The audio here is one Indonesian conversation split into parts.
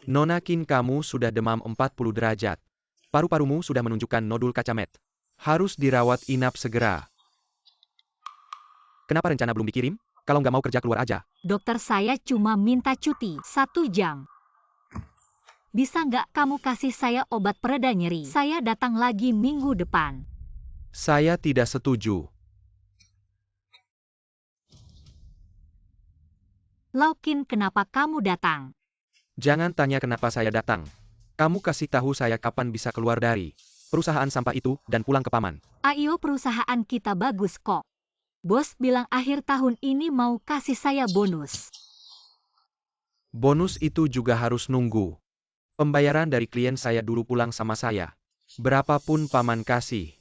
Nona Qin, kamu sudah demam 40 derajat. Paru-parumu sudah menunjukkan nodul kacamet. Harus dirawat inap segera. Kenapa rencana belum dikirim? Kalau nggak mau kerja keluar aja. Dokter, saya cuma minta cuti 1 jam. Bisa nggak kamu kasih saya obat pereda nyeri? Saya datang lagi minggu depan. Saya tidak setuju. Laukin, kenapa kamu datang? Jangan tanya kenapa saya datang. Kamu kasih tahu saya kapan bisa keluar dari perusahaan sampah itu dan pulang ke paman. Ayo, perusahaan kita bagus kok. Bos bilang akhir tahun ini mau kasih saya bonus. Bonus itu juga harus nunggu. Pembayaran dari klien saya dulu pulang sama saya. Berapapun paman kasih.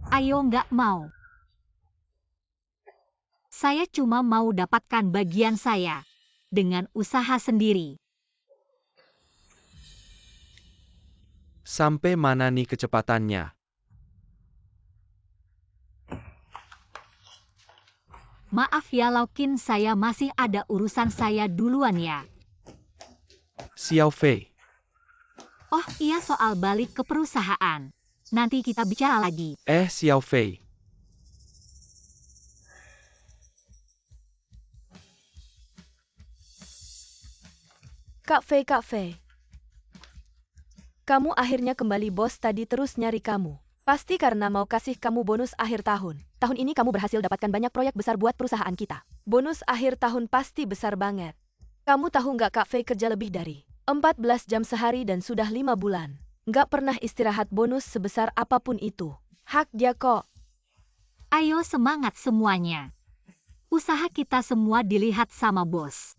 Ayo, nggak mau. Saya cuma mau dapatkan bagian saya. Dengan usaha sendiri. Sampai mana nih kecepatannya? Maaf ya Laukin, saya masih ada urusan, saya duluan ya. Xiao Fei. Oh iya, soal balik ke perusahaan. Nanti kita bicara lagi. Xiao Fei. Kak Fei. Kamu akhirnya kembali, bos tadi terus nyari kamu. Pasti karena mau kasih kamu bonus akhir tahun. Tahun ini kamu berhasil dapatkan banyak proyek besar buat perusahaan kita. Bonus akhir tahun pasti besar banget. Kamu tahu nggak Kak Fei kerja lebih dari 14 jam sehari dan sudah 5 bulan. Nggak pernah istirahat, bonus sebesar apapun itu. Hak dia kok. Ayo semangat semuanya. Usaha kita semua dilihat sama bos.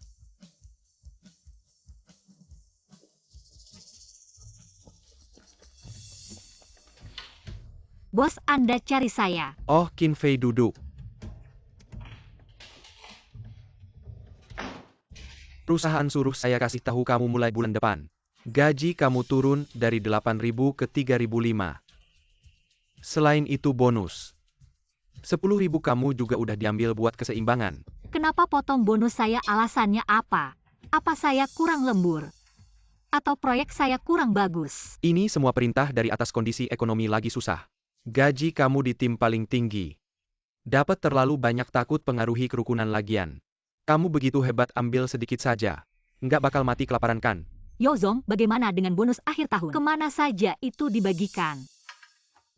Bos, Anda cari saya. Oh, Qin Fei duduk. Perusahaan suruh saya kasih tahu kamu mulai bulan depan. Gaji kamu turun dari 8.000 ke 3.005. Selain itu bonus. 10.000 kamu juga udah diambil buat keseimbangan. Kenapa potong bonus saya? Alasannya apa? Apa saya kurang lembur? Atau proyek saya kurang bagus? Ini semua perintah dari atas, kondisi ekonomi lagi susah. Gaji kamu di tim paling tinggi. Dapat terlalu banyak takut pengaruhi kerukunan lagian. Kamu begitu hebat, ambil sedikit saja. Nggak bakal mati kelaparan kan? Yozong, bagaimana dengan bonus akhir tahun? Kemana saja itu dibagikan?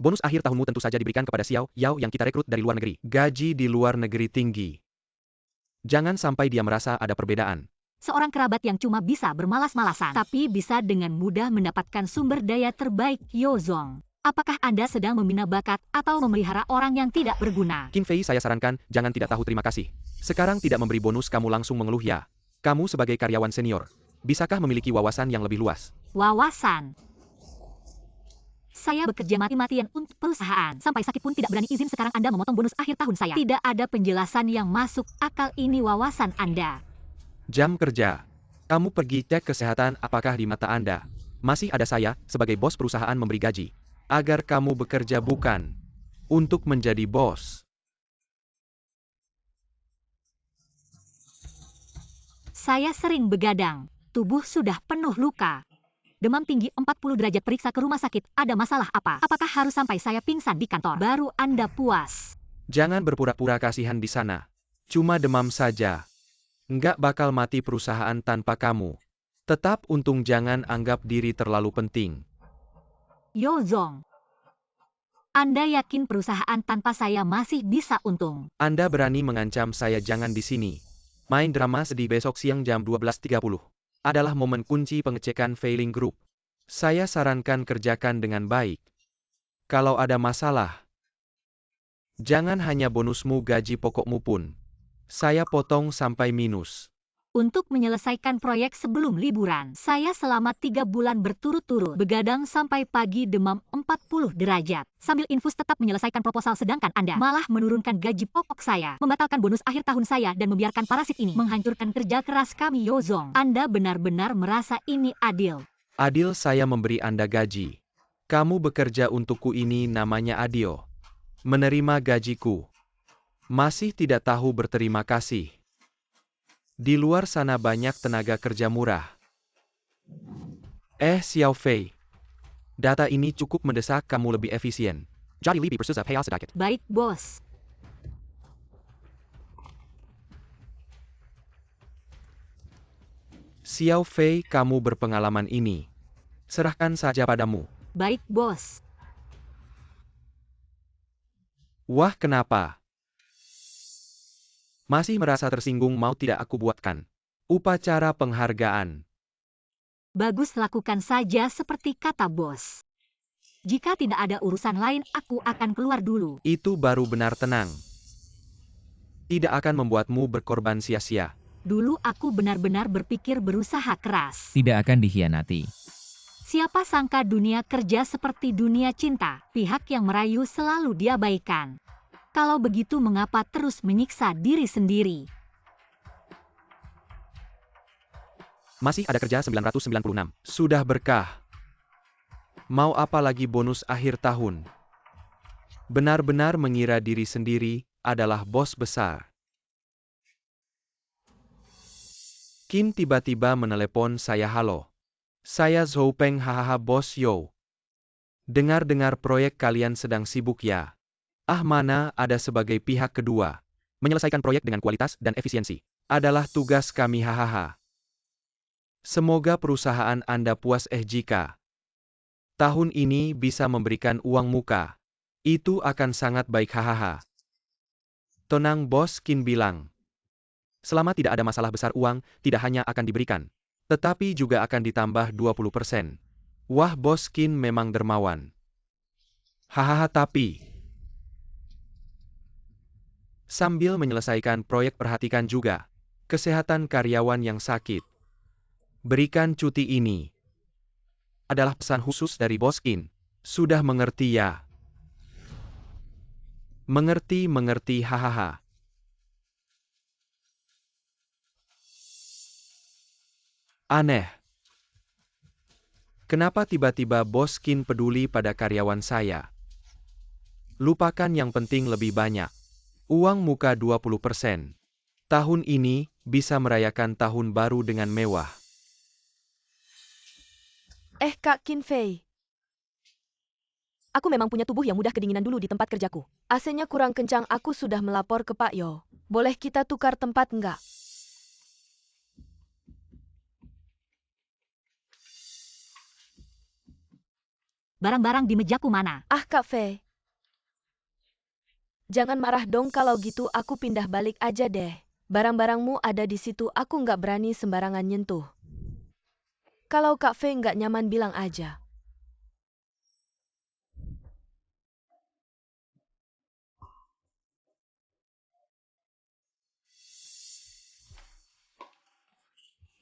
Bonus akhir tahunmu tentu saja diberikan kepada Xiao Yao yang kita rekrut dari luar negeri. Gaji di luar negeri tinggi. Jangan sampai dia merasa ada perbedaan. Seorang kerabat yang cuma bisa bermalas-malasan, tapi bisa dengan mudah mendapatkan sumber daya terbaik. Yozong, apakah Anda sedang membina bakat atau memelihara orang yang tidak berguna? Qin Fei, saya sarankan, jangan tidak tahu terima kasih. Sekarang tidak memberi bonus kamu langsung mengeluh ya. Kamu sebagai karyawan senior, bisakah memiliki wawasan yang lebih luas? Wawasan? Saya bekerja mati-matian untuk perusahaan. Sampai sakit pun tidak berani izin, sekarang Anda memotong bonus akhir tahun saya. Tidak ada penjelasan yang masuk akal, ini wawasan Anda. Jam kerja. Kamu pergi cek kesehatan, apakah di mata Anda masih ada saya sebagai bos perusahaan memberi gaji agar kamu bekerja, bukan untuk menjadi bos. Saya sering begadang, tubuh sudah penuh luka. Demam tinggi 40 derajat, periksa ke rumah sakit, ada masalah apa? Apakah harus sampai saya pingsan di kantor baru Anda puas? Jangan berpura-pura kasihan di sana. Cuma demam saja. Nggak bakal mati perusahaan tanpa kamu. Tetap untung, jangan anggap diri terlalu penting. Yozong, Anda yakin perusahaan tanpa saya masih bisa untung? Anda berani mengancam saya? Jangan di sini. Main drama sedih besok siang jam 12.30. Adalah momen kunci pengecekan failing group. Saya sarankan kerjakan dengan baik. Kalau ada masalah, jangan hanya bonusmu, gaji pokokmu pun saya potong sampai minus. Untuk menyelesaikan proyek sebelum liburan, saya selama 3 bulan berturut-turut begadang sampai pagi, demam 40 derajat. Sambil infus tetap menyelesaikan proposal, sedangkan Anda malah menurunkan gaji pokok saya, membatalkan bonus akhir tahun saya, dan membiarkan parasit ini menghancurkan kerja keras kami. Yozong, Anda benar-benar merasa ini adil? Adil saya memberi Anda gaji. Kamu bekerja untukku, ini namanya adil. Menerima gajiku. Masih tidak tahu berterima kasih. Di luar sana banyak tenaga kerja murah. Xiao Fei. Data ini cukup mendesak kamu lebih efisien. Jadi lebih bersusah payah sedikit. Baik, bos. Xiao Fei, kamu berpengalaman ini. Serahkan saja padamu. Baik, bos. Wah, kenapa? Masih merasa tersinggung mau tidak aku buatkan? Upacara penghargaan. Bagus, lakukan saja seperti kata bos. Jika tidak ada urusan lain, aku akan keluar dulu. Itu baru benar tenang. Tidak akan membuatmu berkorban sia-sia. Dulu aku benar-benar berpikir berusaha keras. Tidak akan dikhianati. Siapa sangka dunia kerja seperti dunia cinta, pihak yang merayu selalu diabaikan. Kalau begitu mengapa terus menyiksa diri sendiri? Masih ada kerja 996. Sudah berkah. Mau apa lagi bonus akhir tahun? Benar-benar mengira diri sendiri adalah bos besar. Qin tiba-tiba menelepon saya. Halo. Saya Zhou Peng, hahaha bos Yo. Dengar-dengar proyek kalian sedang sibuk ya. Mana ada sebagai pihak kedua. Menyelesaikan proyek dengan kualitas dan efisiensi adalah tugas kami, hahaha. Semoga perusahaan Anda puas jika tahun ini bisa memberikan uang muka. Itu akan sangat baik, hahaha. Tenang bos, Qin bilang. Selama tidak ada masalah besar, uang tidak hanya akan diberikan, tetapi juga akan ditambah 20%. Wah, bos Qin memang dermawan. Hahaha, tapi sambil menyelesaikan proyek perhatikan juga kesehatan karyawan yang sakit. Berikan cuti ini. Adalah pesan khusus dari bos Qin. Sudah mengerti ya? Mengerti, hahaha. Aneh. Kenapa tiba-tiba bos Qin peduli pada karyawan saya? Lupakan yang penting lebih banyak. Uang muka 20%. Tahun ini bisa merayakan tahun baru dengan mewah. Kak Qin Fei. Aku memang punya tubuh yang mudah kedinginan dulu di tempat kerjaku. AC-nya kurang kencang, aku sudah melapor ke Pak Yo. Boleh kita tukar tempat enggak? Barang-barang di mejaku mana? Kak Fei. Jangan marah dong, kalau gitu aku pindah balik aja deh. Barang-barangmu ada di situ, aku nggak berani sembarangan nyentuh. Kalau Kak Fei nggak nyaman bilang aja.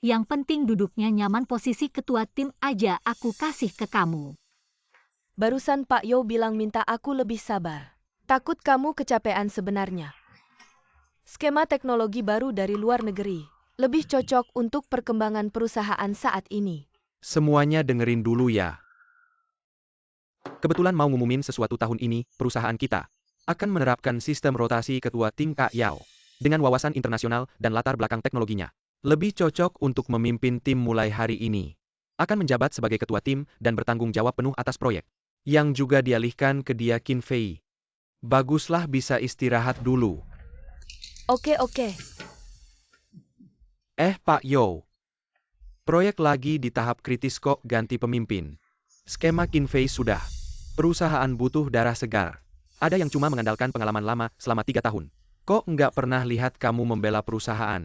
Yang penting duduknya nyaman, posisi ketua tim aja aku kasih ke kamu. Barusan Pak Yo bilang minta aku lebih sabar. Takut kamu kecapean sebenarnya. Skema teknologi baru dari luar negeri. Lebih cocok untuk perkembangan perusahaan saat ini. Semuanya dengerin dulu ya. Kebetulan mau ngumumin sesuatu tahun ini, perusahaan kita akan menerapkan sistem rotasi ketua tim Kak Yao. Dengan wawasan internasional dan latar belakang teknologinya. Lebih cocok untuk memimpin tim mulai hari ini. Akan menjabat sebagai ketua tim dan bertanggung jawab penuh atas proyek. Yang juga dialihkan ke dia, Qin Fei. Baguslah bisa istirahat dulu. Oke. Pak Yo. Proyek lagi di tahap kritis kok, ganti pemimpin. Skema Qin Fei sudah. Perusahaan butuh darah segar. Ada yang cuma mengandalkan pengalaman lama selama 3 tahun. Kok nggak pernah lihat kamu membela perusahaan?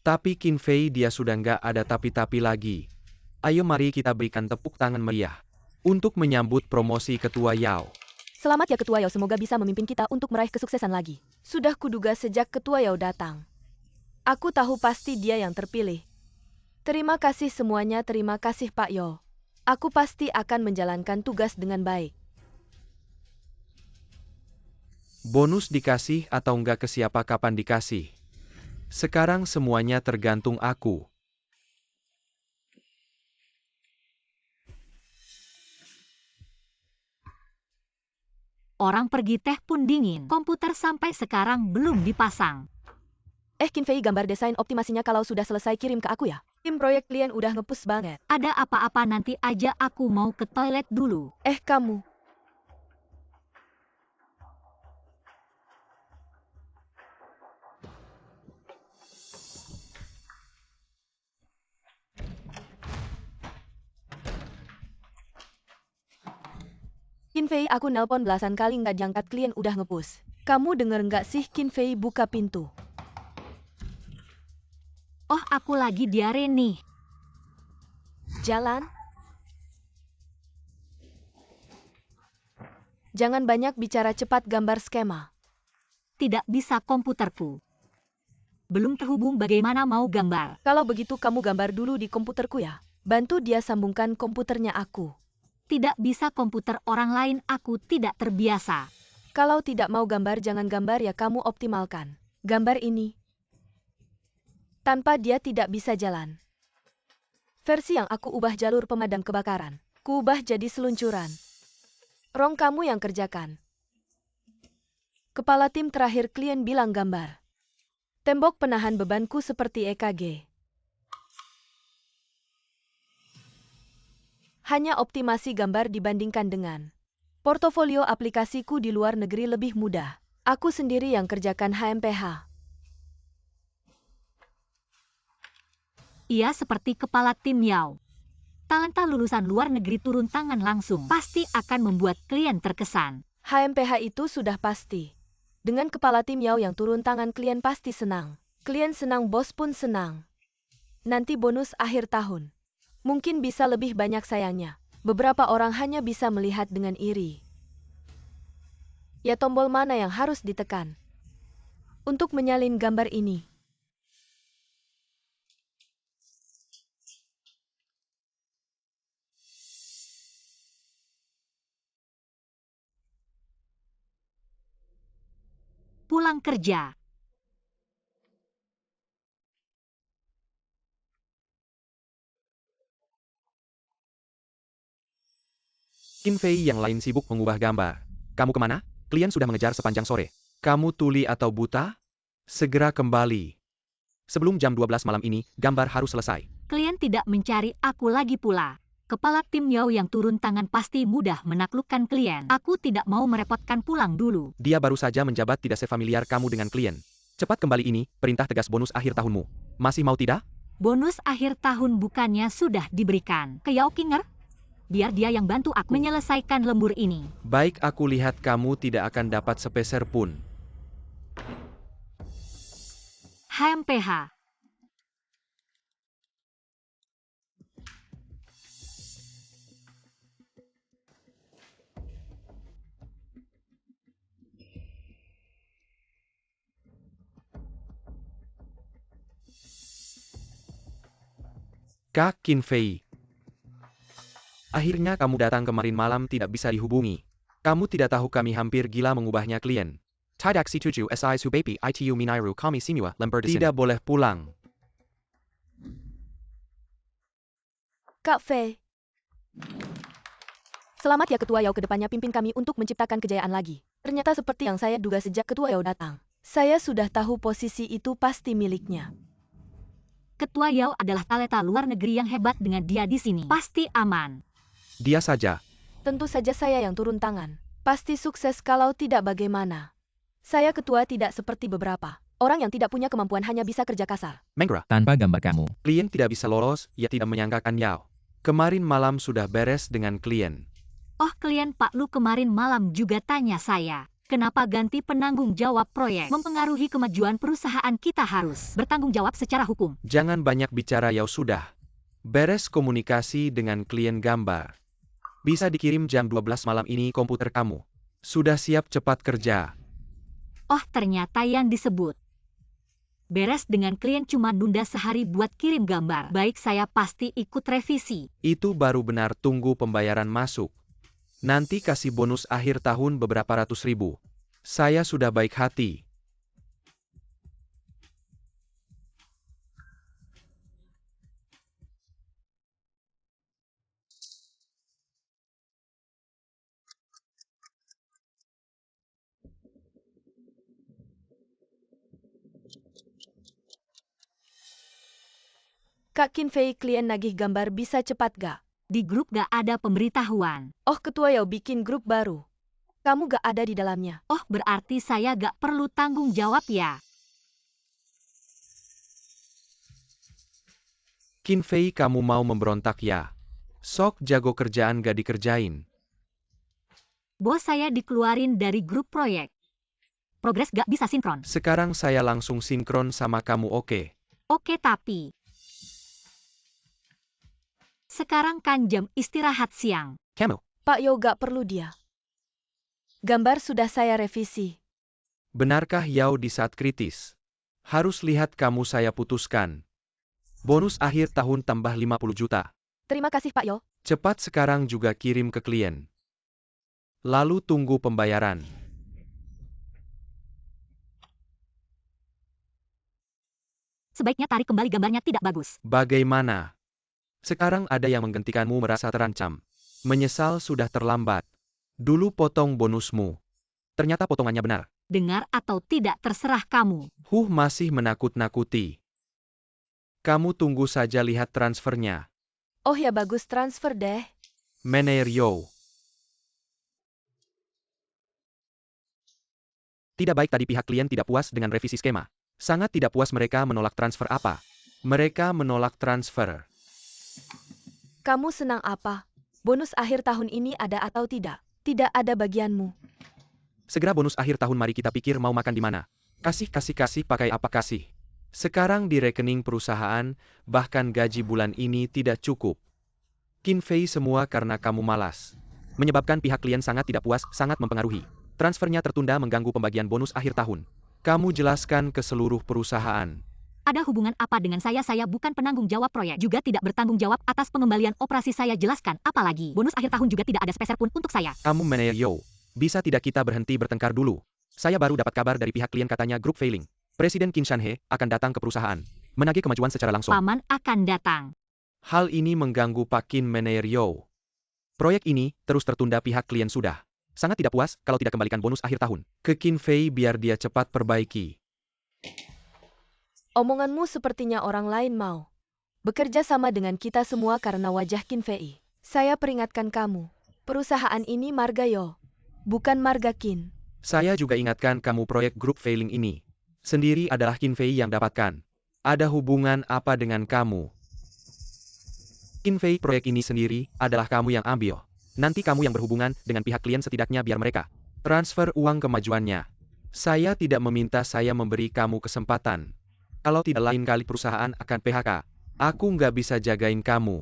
Tapi Qin Fei dia sudah nggak ada tapi-tapi lagi. Ayo mari kita berikan tepuk tangan meriah. Untuk menyambut promosi Ketua Yao. Selamat ya Ketua Yao, semoga bisa memimpin kita untuk meraih kesuksesan lagi. Sudah kuduga sejak Ketua Yao datang. Aku tahu pasti dia yang terpilih. Terima kasih semuanya, terima kasih Pak Yo. Aku pasti akan menjalankan tugas dengan baik. Bonus dikasih atau nggak ke siapa kapan dikasih. Sekarang semuanya tergantung aku. Orang pergi teh pun dingin. Komputer sampai sekarang belum dipasang. Kinfei, gambar desain optimasinya kalau sudah selesai kirim ke aku ya. Tim proyek klien udah ngepus banget. Ada apa-apa nanti aja, aku mau ke toilet dulu. Kamu. Kinfei, aku nelpon belasan kali nggak diangkat, klien udah ngepus. Kamu denger nggak sih? Kinfei, buka pintu. Oh, aku lagi diare nih. Jalan. Jangan banyak bicara, cepat gambar skema. Tidak bisa, komputerku belum terhubung, bagaimana mau gambar? Kalau begitu kamu gambar dulu di komputerku ya. Bantu dia sambungkan komputernya aku. Tidak bisa, komputer orang lain, aku tidak terbiasa. Kalau tidak mau gambar jangan gambar ya, kamu optimalkan. Gambar ini. Tanpa dia tidak bisa jalan. Versi yang aku ubah jalur pemadam kebakaran. Ku ubah jadi seluncuran. Rong, kamu yang kerjakan. Kepala tim terakhir, klien bilang gambar. Tembok penahan bebanku seperti EKG. Hanya optimasi gambar dibandingkan dengan portofolio aplikasiku di luar negeri lebih mudah. Aku sendiri yang kerjakan HMPH. Ia seperti kepala tim Yao. Talenta lulusan luar negeri turun tangan langsung, pasti akan membuat klien terkesan. HMPH itu sudah pasti. Dengan kepala tim Yao yang turun tangan, klien pasti senang. Klien senang, bos pun senang. Nanti bonus akhir tahun. Mungkin bisa lebih banyak, sayangnya. Beberapa orang hanya bisa melihat dengan iri. Ya, tombol mana yang harus ditekan untuk menyalin gambar ini? Pulang kerja. Kinfei yang lain sibuk mengubah gambar. Kamu kemana? Klien sudah mengejar sepanjang sore. Kamu tuli atau buta? Segera kembali. Sebelum jam 12 malam ini, gambar harus selesai. Klien tidak mencari aku lagi pula. Kepala tim Yao yang turun tangan pasti mudah menaklukkan klien. Aku tidak mau merepotkan, pulang dulu. Dia baru saja menjabat, tidak sefamiliar kamu dengan klien. Cepat kembali, ini perintah tegas bonus akhir tahunmu. Masih mau tidak? Bonus akhir tahun bukannya sudah diberikan ke Yao Kinger? Biar dia yang bantu aku menyelesaikan lembur ini. Baik, aku lihat kamu tidak akan dapat sepeser pun. HMPH. Kak Kinfei. Akhirnya kamu datang, kemarin malam tidak bisa dihubungi. Kamu tidak tahu kami hampir gila mengubahnya klien. Tidak si tujuh SI Subapi ITU Minairu kami simua lembar di sini. Tidak boleh pulang. Kak Fei. Selamat ya Ketua Yao, kedepannya pimpin kami untuk menciptakan kejayaan lagi. Ternyata seperti yang saya duga sejak Ketua Yao datang. Saya sudah tahu posisi itu pasti miliknya. Ketua Yao adalah talenta luar negeri yang hebat, dengan dia di sini pasti aman. Dia saja. Tentu saja saya yang turun tangan. Pasti sukses, kalau tidak bagaimana. Saya ketua, tidak seperti beberapa orang yang tidak punya kemampuan hanya bisa kerja kasar. Mengra. Tanpa gambar kamu. Klien tidak bisa lolos, ia tidak menyangkakan Yao. Kemarin malam sudah beres dengan klien. Oh, klien Pak Lu kemarin malam juga tanya saya. Kenapa ganti penanggung jawab proyek? Mempengaruhi kemajuan perusahaan, kita harus bertanggung jawab secara hukum. Jangan banyak bicara, Yao sudah. Beres komunikasi dengan klien gambar. Bisa dikirim jam 12 malam ini komputer kamu. Sudah siap, cepat kerja. Oh, ternyata yang disebut beres dengan klien cuma nunda sehari buat kirim gambar. Baik, saya pasti ikut revisi. Itu baru benar, tunggu pembayaran masuk. Nanti kasih bonus akhir tahun beberapa ratus ribu. Saya sudah baik hati. Kak Qin Fei, klien nagih gambar bisa cepat gak? Di grup gak ada pemberitahuan. Oh, ketua Yao bikin grup baru. Kamu gak ada di dalamnya. Oh, berarti saya gak perlu tanggung jawab ya? Qin Fei, kamu mau memberontak ya? Sok jago kerjaan gak dikerjain. Bos saya dikeluarin dari grup proyek. Progres gak bisa sinkron. Sekarang saya langsung sinkron sama kamu, oke? Oke, tapi sekarang kan jam istirahat siang. Kamu? Pak Yo gak perlu dia. Gambar sudah saya revisi. Benarkah Yao di saat kritis? Harus lihat kamu saya putuskan. Bonus akhir tahun tambah 50 juta. Terima kasih Pak Yo. Cepat sekarang juga kirim ke klien. Lalu tunggu pembayaran. Sebaiknya tarik kembali, gambarnya tidak bagus. Bagaimana? Sekarang ada yang menggantikanmu merasa terancam. Menyesal sudah terlambat. Dulu potong bonusmu. Ternyata potongannya benar. Dengar atau tidak terserah kamu. Masih menakut-nakuti. Kamu tunggu saja lihat transfernya. Oh ya, bagus, transfer deh. Manager Yo. Tidak baik tadi pihak klien tidak puas dengan revisi skema. Sangat tidak puas, mereka menolak transfer apa? Mereka menolak transfer. Kamu senang apa? Bonus akhir tahun ini ada atau tidak? Tidak ada bagianmu. Segera bonus akhir tahun, mari kita pikir mau makan di mana. Kasih pakai apa kasih. Sekarang di rekening perusahaan, bahkan gaji bulan ini tidak cukup. Qin Fei, semua karena kamu malas. Menyebabkan pihak klien sangat tidak puas, sangat mempengaruhi. Transfernya tertunda, mengganggu pembagian bonus akhir tahun. Kamu jelaskan ke seluruh perusahaan. Ada hubungan apa dengan saya? Saya bukan penanggung jawab proyek. Juga tidak bertanggung jawab atas pengembalian operasi saya jelaskan. Apalagi, bonus akhir tahun juga tidak ada sepeser pun untuk saya. Kamu manajer Yo. Bisa tidak kita berhenti bertengkar dulu? Saya baru dapat kabar dari pihak klien, katanya grup failing. Presiden Qin Shanhe akan datang ke perusahaan. Menagih kemajuan secara langsung. Paman akan datang. Hal ini mengganggu Pak Qin, manajer Yo. Proyek ini terus tertunda, pihak klien sudah sangat tidak puas kalau tidak kembalikan bonus akhir tahun ke Qin Fei biar dia cepat perbaiki. Omonganmu sepertinya orang lain mau bekerja sama dengan kita semua karena wajah Qin Fei. Saya peringatkan kamu, perusahaan ini marga Yo, bukan marga Qin. Saya juga ingatkan kamu, proyek grup failing ini sendiri adalah Qin Fei yang dapatkan. Ada hubungan apa dengan kamu? Qin Fei, proyek ini sendiri adalah kamu yang ambil. Nanti kamu yang berhubungan dengan pihak klien, setidaknya biar mereka transfer uang kemajuannya. Saya tidak meminta, saya memberi kamu kesempatan. Kalau tidak, lain kali perusahaan akan PHK. Aku nggak bisa jagain kamu.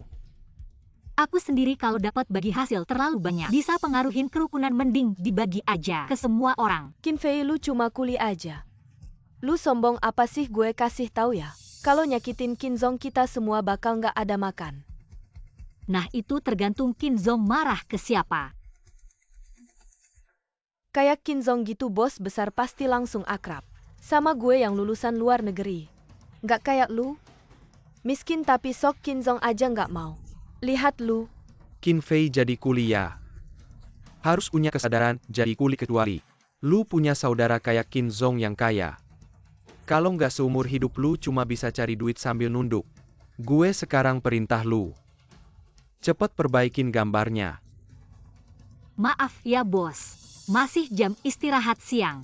Aku sendiri kalau dapat bagi hasil terlalu banyak, bisa pengaruhin kerukunan, mending dibagi aja ke semua orang. Qin Fei, lu cuma kuli aja. Lu sombong apa sih? Gue kasih tahu ya, kalau nyakitin Qin Zong kita semua bakal nggak ada makan. Nah, itu tergantung Qin Zong marah ke siapa. Kayak Qin Zong gitu bos besar pasti langsung akrab sama gue yang lulusan luar negeri. Nggak kayak lu, miskin tapi sok Qin Zong aja nggak mau. Lihat lu. Qin Fei jadi kuliah. Harus punya kesadaran, jadi kuli kecuali lu punya saudara kayak Qin Zong yang kaya. Kalau nggak seumur hidup lu cuma bisa cari duit sambil nunduk. Gue sekarang perintah lu. Cepet perbaikin gambarnya. Maaf ya bos, masih jam istirahat siang.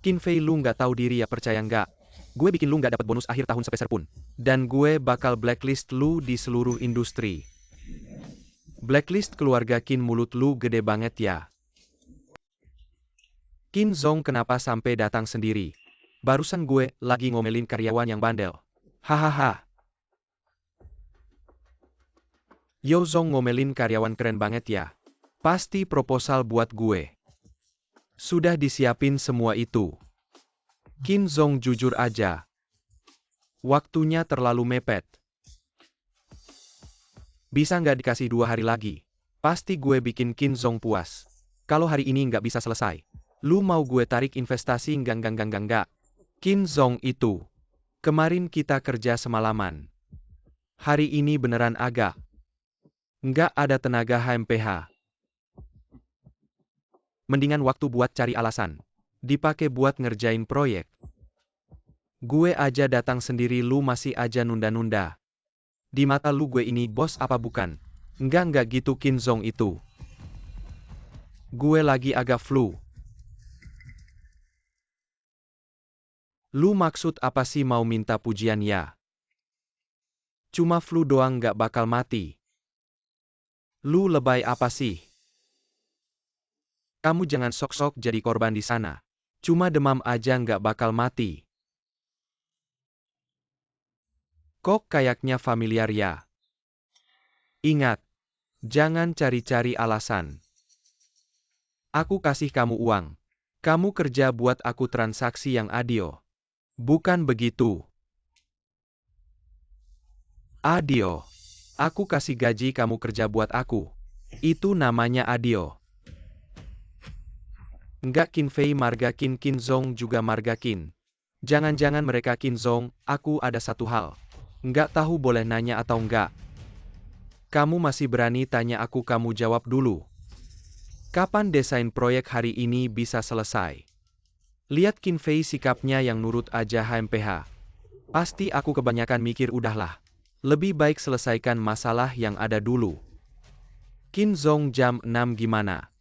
Qin Fei, lu nggak tahu diri ya, percaya nggak? Gue bikin lu nggak dapat bonus akhir tahun sepeser pun. Dan gue bakal blacklist lu di seluruh industri. Blacklist keluarga Qin, mulut lu gede banget ya. Qin Zong kenapa sampai datang sendiri? Barusan gue lagi ngomelin karyawan yang bandel. Hahaha. Yo Zong ngomelin karyawan, keren banget ya. Pasti proposal buat gue. Sudah disiapin semua itu. Qin Zong, jujur aja. Waktunya terlalu mepet. Bisa nggak dikasih 2 hari lagi? Pasti gue bikin Qin Zong puas. Kalau hari ini nggak bisa selesai, lu mau gue tarik investasi? Enggak. Qin Zong itu. Kemarin kita kerja semalaman. Hari ini beneran agak nggak ada tenaga HMPH. Mendingan waktu buat cari alasan. Dipakai buat ngerjain proyek. Gue aja datang sendiri lu masih aja nunda-nunda. Di mata lu gue ini bos apa bukan? Enggak gitu Kim Zong itu. Gue lagi agak flu. Lu maksud apa sih mau minta pujian ya? Cuma flu doang gak bakal mati. Lu lebay apa sih? Kamu jangan sok-sok jadi korban di sana. Cuma demam aja nggak bakal mati. Kok kayaknya familiar ya? Ingat, jangan cari-cari alasan. Aku kasih kamu uang. Kamu kerja buat aku transaksi yang adil. Bukan begitu. Adil. Aku kasih gaji kamu kerja buat aku. Itu namanya adil. Enggak Qin Fei marga Qin Zong juga marga Qin. Jangan-jangan mereka Qin Zong, aku ada satu hal. Enggak tahu boleh nanya atau enggak. Kamu masih berani tanya aku kamu jawab dulu. Kapan desain proyek hari ini bisa selesai? Lihat Qin Fei sikapnya yang nurut aja HMPH. Pasti aku kebanyakan mikir udahlah. Lebih baik selesaikan masalah yang ada dulu. Qin Zong jam 6 gimana?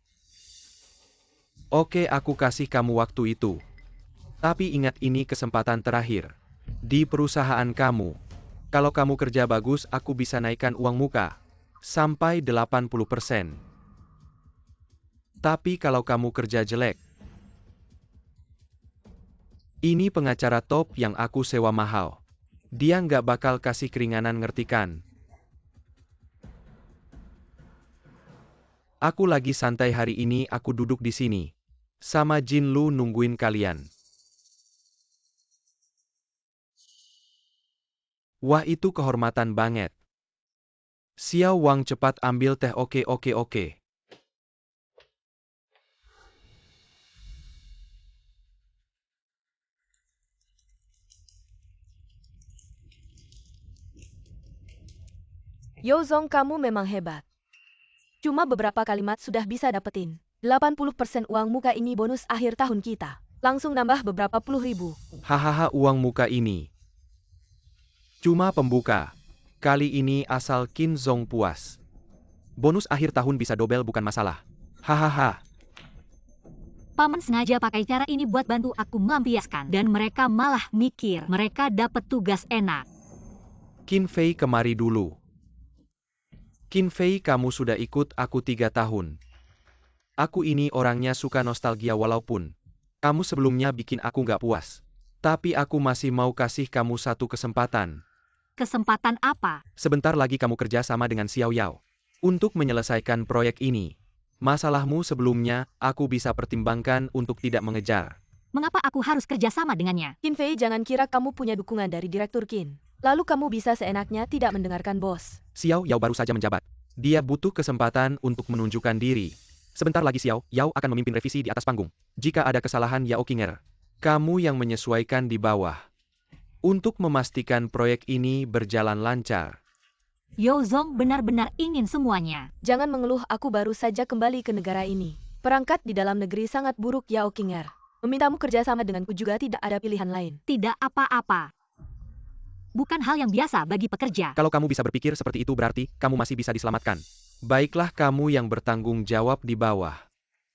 Oke aku kasih kamu waktu itu. Tapi ingat ini kesempatan terakhir. Di perusahaan kamu. Kalau kamu kerja bagus aku bisa naikkan uang muka. Sampai 80%. Tapi kalau kamu kerja jelek. Ini pengacara top yang aku sewa mahal. Dia nggak bakal kasih keringanan ngerti kan? Aku lagi santai hari ini aku duduk di sini. Sama Jin Lu nungguin kalian. Wah itu kehormatan banget. Xiao Wang cepat ambil teh oke. Yo Zong kamu memang hebat. Cuma beberapa kalimat sudah bisa dapetin. 80% uang muka ini bonus akhir tahun kita. Langsung nambah beberapa puluh ribu. Hahaha uang muka ini. Cuma pembuka. Kali ini asal Qin Zong puas. Bonus akhir tahun bisa dobel bukan masalah. Hahaha. Paman sengaja pakai cara ini buat bantu aku melampiaskan. Dan mereka malah mikir mereka dapat tugas enak. Qin Fei kemari dulu. Qin Fei kamu sudah ikut aku 3 tahun. Aku ini orangnya suka nostalgia walaupun kamu sebelumnya bikin aku nggak puas. Tapi aku masih mau kasih kamu satu kesempatan. Kesempatan apa? Sebentar lagi kamu kerja sama dengan Xiao Yao. Untuk menyelesaikan proyek ini. Masalahmu sebelumnya, aku bisa pertimbangkan untuk tidak mengejar. Mengapa aku harus kerja sama dengannya? Qin Fei jangan kira kamu punya dukungan dari Direktur Qin. Lalu kamu bisa seenaknya tidak mendengarkan bos. Xiao Yao baru saja menjabat. Dia butuh kesempatan untuk menunjukkan diri. Sebentar lagi Xiao Yao akan memimpin revisi di atas panggung. Jika ada kesalahan Yao Qinger, kamu yang menyesuaikan di bawah. Untuk memastikan proyek ini berjalan lancar. Yo Zong benar-benar ingin semuanya. Jangan mengeluh aku baru saja kembali ke negara ini. Perangkat di dalam negeri sangat buruk Yao Qinger. Memintamu kerjasama denganku juga tidak ada pilihan lain. Tidak apa-apa. Bukan hal yang biasa bagi pekerja. Kalau kamu bisa berpikir seperti itu berarti kamu masih bisa diselamatkan. Baiklah kamu yang bertanggung jawab di bawah.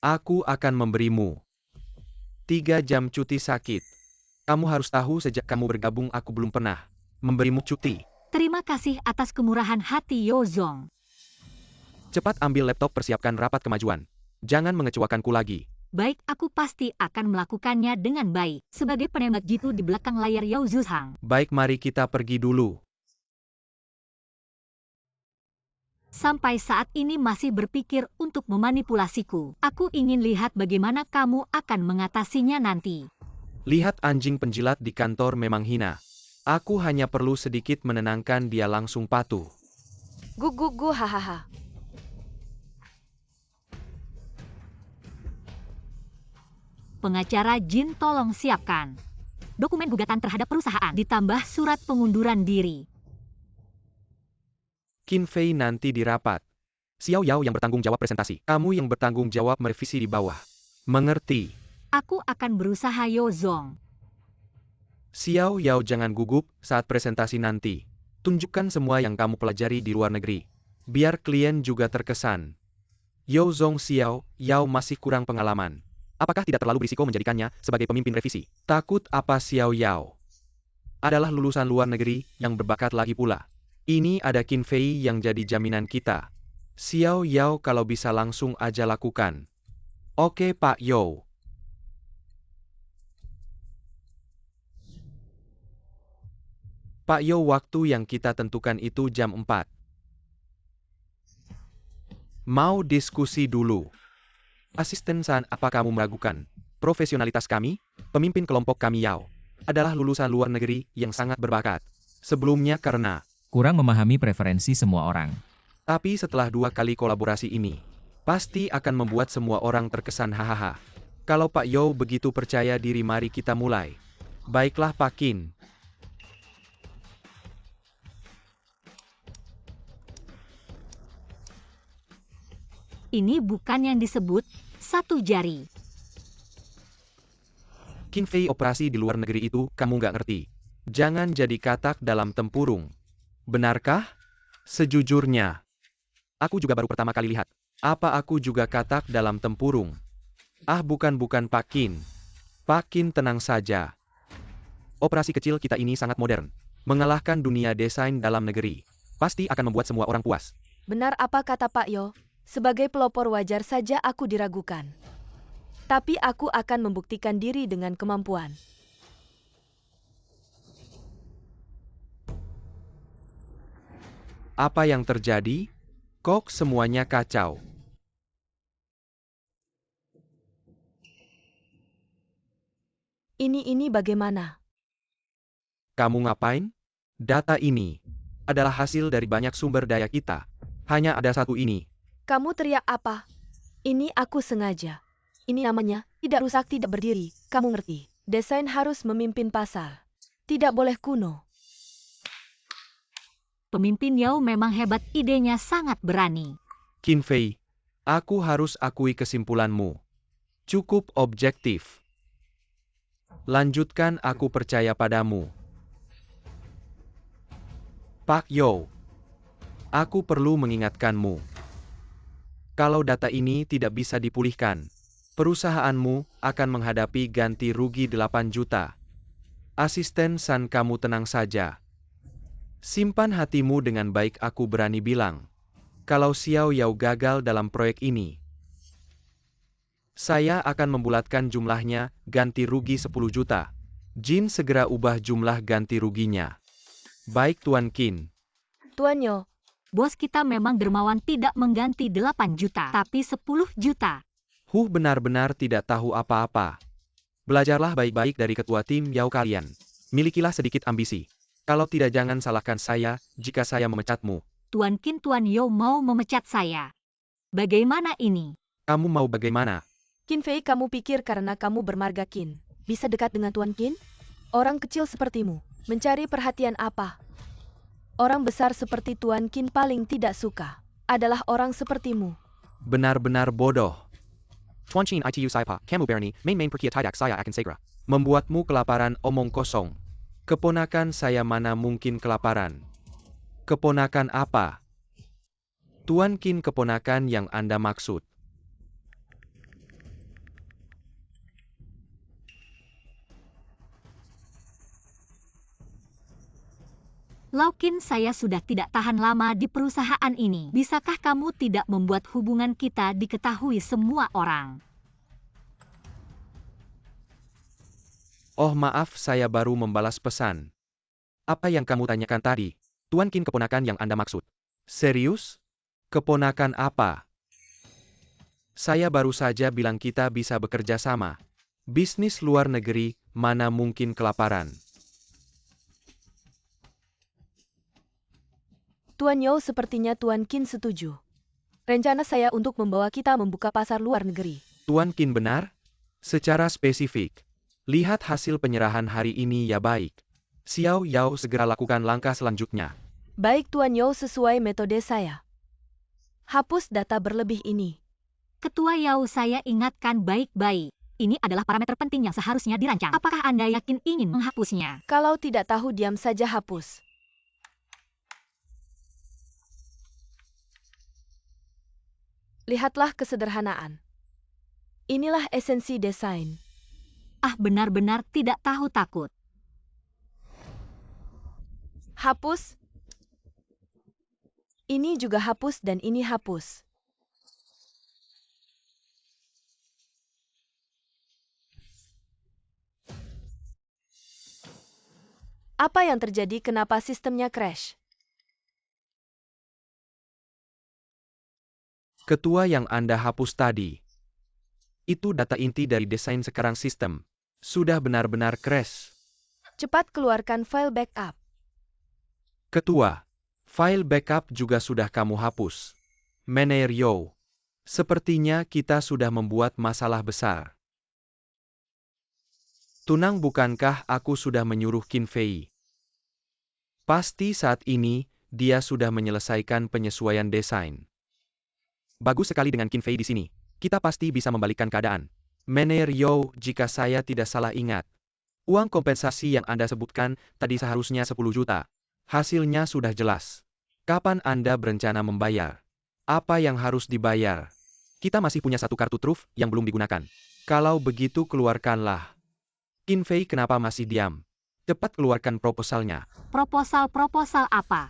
Aku akan memberimu 3 jam cuti sakit. Kamu harus tahu sejak kamu bergabung aku belum pernah memberimu cuti. Terima kasih atas kemurahan hati Yo Zong. Cepat ambil laptop persiapkan rapat kemajuan. Jangan mengecewakanku lagi. Baik, aku pasti akan melakukannya dengan baik. Sebagai penembak jitu di belakang layar Yao Zhuhang. Baik mari kita pergi dulu. Sampai saat ini masih berpikir untuk memanipulasiku. Aku ingin lihat bagaimana kamu akan mengatasinya nanti. Lihat anjing penjilat di kantor memang hina. Aku hanya perlu sedikit menenangkan dia langsung patuh. Gu hahaha. Pengacara Jin tolong siapkan dokumen gugatan terhadap perusahaan ditambah surat pengunduran diri. Qin Fei nanti di rapat. Xiao Yao yang bertanggung jawab presentasi. Kamu yang bertanggung jawab merevisi di bawah. Mengerti. Aku akan berusaha Yo Zong. Xiao Yao, jangan gugup saat presentasi nanti. Tunjukkan semua yang kamu pelajari di luar negeri. Biar klien juga terkesan. Yo Zong, Xiao Yao masih kurang pengalaman. Apakah tidak terlalu berisiko menjadikannya sebagai pemimpin revisi? Takut apa Xiao Yao? Adalah lulusan luar negeri yang berbakat lagi pula. Ini ada Qin Fei yang jadi jaminan kita. Xiao Yao, kalau bisa langsung aja lakukan. Oke Pak Yo. Pak Yo, waktu yang kita tentukan itu jam 4. Mau diskusi dulu. Asisten San, apa kamu meragukan profesionalitas kami? Pemimpin kelompok kami Yao adalah lulusan luar negeri yang sangat berbakat. Sebelumnya karena kurang memahami preferensi semua orang. Tapi setelah 2 kali kolaborasi ini, pasti akan membuat semua orang terkesan hahaha. Kalau Pak Yo begitu percaya diri, mari kita mulai. Baiklah Pak Qin. Ini bukan yang disebut satu jari. Qin Fei, operasi di luar negeri itu kamu nggak ngerti. Jangan jadi katak dalam tempurung. Benarkah? Sejujurnya, aku juga baru pertama kali lihat. Apa aku juga katak dalam tempurung? Ah, bukan Pak Qin. Pak Qin, tenang saja. Operasi kecil kita ini sangat modern. Mengalahkan dunia desain dalam negeri. Pasti akan membuat semua orang puas. Benar apa kata Pak Yo? Sebagai pelopor wajar saja aku diragukan. Tapi aku akan membuktikan diri dengan kemampuan. Apa yang terjadi? Kok semuanya kacau? Ini bagaimana? Kamu ngapain? Data ini adalah hasil dari banyak sumber daya kita. Hanya ada satu ini. Kamu teriak apa? Ini aku sengaja. Ini namanya tidak rusak tidak berdiri. Kamu ngerti? Desain harus memimpin pasar. Tidak boleh kuno. Pemimpin Yao memang hebat, idenya sangat berani. Qin Fei, aku harus akui kesimpulanmu. Cukup objektif. Lanjutkan, aku percaya padamu. Pak Yo, aku perlu mengingatkanmu. Kalau data ini tidak bisa dipulihkan, perusahaanmu akan menghadapi ganti rugi 8 juta. Asisten San, kamu tenang saja. Simpan hatimu dengan baik, aku berani bilang. Kalau Xiao Yao gagal dalam proyek ini, saya akan membulatkan jumlahnya, ganti rugi 10 juta. Jin, segera ubah jumlah ganti ruginya. Baik Tuan Qin. Tuan Yo, Bos kita memang dermawan, tidak mengganti 8 juta, tapi 10 juta. Benar-benar tidak tahu apa-apa. Belajarlah baik-baik dari ketua tim Yao kalian. Milikilah sedikit ambisi. Kalau tidak, jangan salahkan saya jika saya memecatmu. Tuan Qin, Tuan Yo mau memecat saya. Bagaimana ini? Kamu mau bagaimana? Qin Fei, kamu pikir karena kamu bermarga Qin, bisa dekat dengan Tuan Qin? Orang kecil sepertimu, mencari perhatian apa? Orang besar seperti Tuan Qin paling tidak suka adalah orang sepertimu. Benar-benar bodoh. Tuan Qin itu Saipa, kamu berani main-main perkia tidak saya akan segera membuatmu kelaparan, omong kosong. Keponakan saya mana mungkin kelaparan? Keponakan apa? Tuan Qin, keponakan yang Anda maksud. Laukin, saya sudah tidak tahan lama di perusahaan ini. Bisakah kamu tidak membuat hubungan kita diketahui semua orang? Oh maaf, saya baru membalas pesan. Apa yang kamu tanyakan tadi? Tuan Qin, keponakan yang Anda maksud. Serius? Keponakan apa? Saya baru saja bilang kita bisa bekerja sama. Bisnis luar negeri, mana mungkin kelaparan? Tuan Yo, sepertinya Tuan Qin setuju. Rencana saya untuk membawa kita membuka pasar luar negeri. Tuan Qin benar? Secara spesifik. Lihat hasil penyerahan hari ini ya. Baik. Xiao Yao, segera lakukan langkah selanjutnya. Baik Tuan Yo, sesuai metode saya. Hapus data berlebih ini. Ketua Yao, saya ingatkan baik-baik. Ini adalah parameter penting yang seharusnya dirancang. Apakah Anda yakin ingin menghapusnya? Kalau tidak tahu diam saja hapus. Lihatlah kesederhanaan. Inilah esensi desain. Ah, benar-benar tidak tahu takut. Hapus. Ini juga hapus dan ini hapus. Apa yang terjadi? Kenapa sistemnya crash? Ketua yang Anda hapus tadi. Itu data inti dari desain sekarang sistem. Sudah benar-benar crash. Cepat keluarkan file backup. Ketua, file backup juga sudah kamu hapus. Manager Yao, sepertinya kita sudah membuat masalah besar. Tunang, bukankah aku sudah menyuruh Qin Fei? Pasti saat ini, dia sudah menyelesaikan penyesuaian desain. Bagus sekali dengan Qin Fei di sini. Kita pasti bisa membalikkan keadaan. Manager Yao, jika saya tidak salah ingat, uang kompensasi yang Anda sebutkan tadi seharusnya 10 juta. Hasilnya sudah jelas. Kapan Anda berencana membayar? Apa yang harus dibayar? Kita masih punya satu kartu truf yang belum digunakan. Kalau begitu keluarkanlah. Qin Fei, kenapa masih diam? Cepat keluarkan proposalnya. Proposal apa?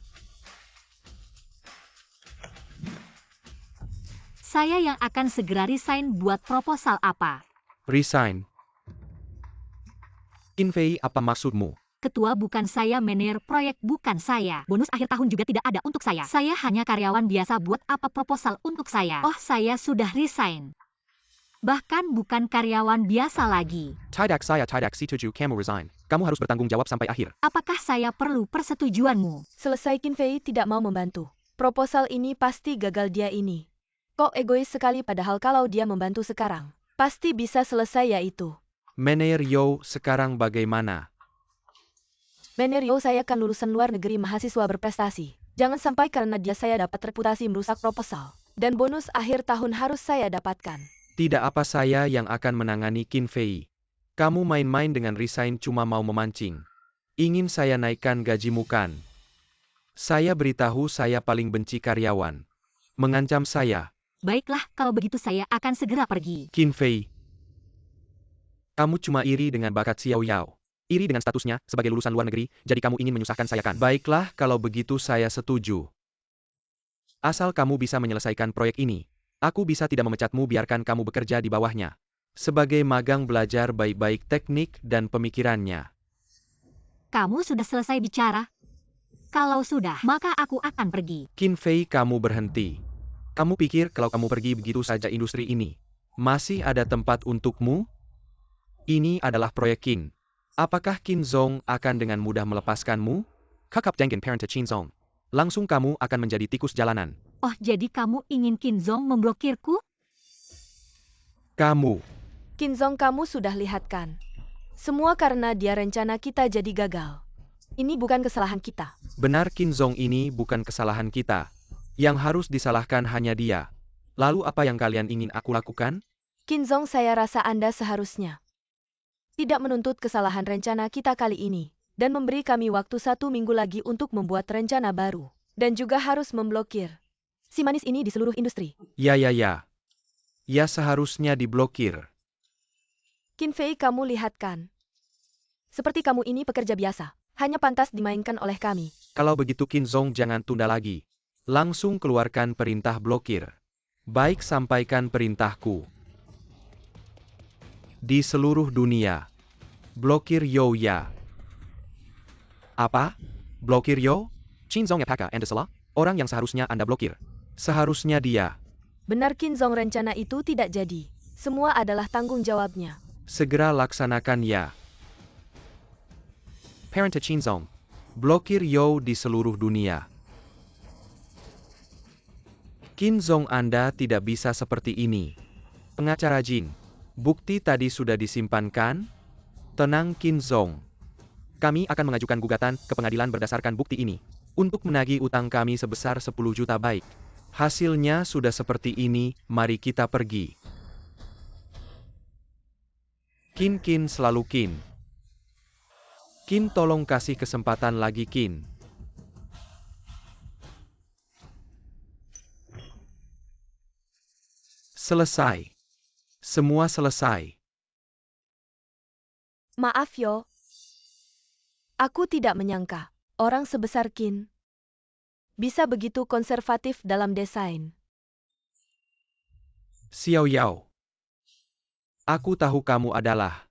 Saya yang akan segera resign. Buat proposal apa? Resign. Qin Fei, apa maksudmu? Ketua, bukan saya manajer proyek, bukan saya. Bonus akhir tahun juga tidak ada untuk saya. Saya hanya karyawan biasa. Buat apa proposal untuk saya? Oh, saya sudah resign. Bahkan bukan karyawan biasa lagi. Tidak, saya tidak setuju kamu resign. Kamu harus bertanggung jawab sampai akhir. Apakah saya perlu persetujuanmu? Selesai. Qin Fei tidak mau membantu. Proposal ini pasti gagal. Dia ini kok egois sekali, padahal kalau dia membantu sekarang, pasti bisa selesai yaitu. Manager Yao, sekarang bagaimana? Manager Yao, saya kan lulusan luar negeri, mahasiswa berprestasi. Jangan sampai karena dia saya dapat reputasi merusak proposal. Dan bonus akhir tahun harus saya dapatkan. Tidak, apa saya yang akan menangani Qin Fei. Kamu main-main dengan resign cuma mau memancing. Ingin saya naikkan gajimu kan? Saya beritahu, saya paling benci karyawan. Mengancam saya. Baiklah, kalau begitu saya akan segera pergi. Qin Fei, kamu cuma iri dengan bakat Xiao Yao. Iri dengan statusnya sebagai lulusan luar negeri, jadi kamu ingin menyusahkan saya kan? Baiklah, kalau begitu saya setuju. Asal kamu bisa menyelesaikan proyek ini, aku bisa tidak memecatmu, biarkan kamu bekerja di bawahnya. Sebagai magang, belajar baik-baik teknik dan pemikirannya. Kamu sudah selesai bicara? Kalau sudah, maka aku akan pergi. Qin Fei, kamu berhenti. Kamu pikir kalau kamu pergi begitu saja industri ini masih ada tempat untukmu? Ini adalah proyek Qin. Apakah Qin Zong akan dengan mudah melepaskanmu? Kakap Dengkin parent Qin Zong. Langsung kamu akan menjadi tikus jalanan. Oh, jadi kamu ingin Qin Zong memblokirku? Kamu. Qin Zong, kamu sudah lihat kan? Semua karena dia, rencana kita jadi gagal. Ini bukan kesalahan kita. Benar, Qin Zong ini bukan kesalahan kita. Yang harus disalahkan hanya dia. Lalu apa yang kalian ingin aku lakukan? Qin Zong, saya rasa Anda seharusnya tidak menuntut kesalahan rencana kita kali ini, dan memberi kami waktu 1 minggu lagi untuk membuat rencana baru. Dan juga harus memblokir si manis ini di seluruh industri. Ya. Ya, seharusnya diblokir. Qin Fei, kamu lihat kan? Seperti kamu ini pekerja biasa, hanya pantas dimainkan oleh kami. Kalau begitu Qin Zong, jangan tunda lagi. Langsung keluarkan perintah blokir. Baik, sampaikan perintahku. Di seluruh dunia. Blokir Yao ya. Apa? Blokir Yao? Qin Zong apakah Anda salah? Orang yang seharusnya Anda blokir. Seharusnya dia. Benar Qin Zong, rencana itu tidak jadi. Semua adalah tanggung jawabnya. Segera laksanakan ya. Parent Qin Zong. Blokir Yao di seluruh dunia. Qin Zong, Anda tidak bisa seperti ini. Pengacara Jin. Bukti tadi sudah disimpan kan? Tenang Qin Zong. Kami akan mengajukan gugatan ke pengadilan berdasarkan bukti ini. Untuk menagih utang kami sebesar 10 juta baik. Hasilnya sudah seperti ini, mari kita pergi. Qin selalu Qin. Qin tolong kasih kesempatan lagi Qin. Selesai. Semua selesai. Maaf yo. Aku tidak menyangka orang sebesar Qin bisa begitu konservatif dalam desain. Xiao Yao. Aku tahu kamu adalah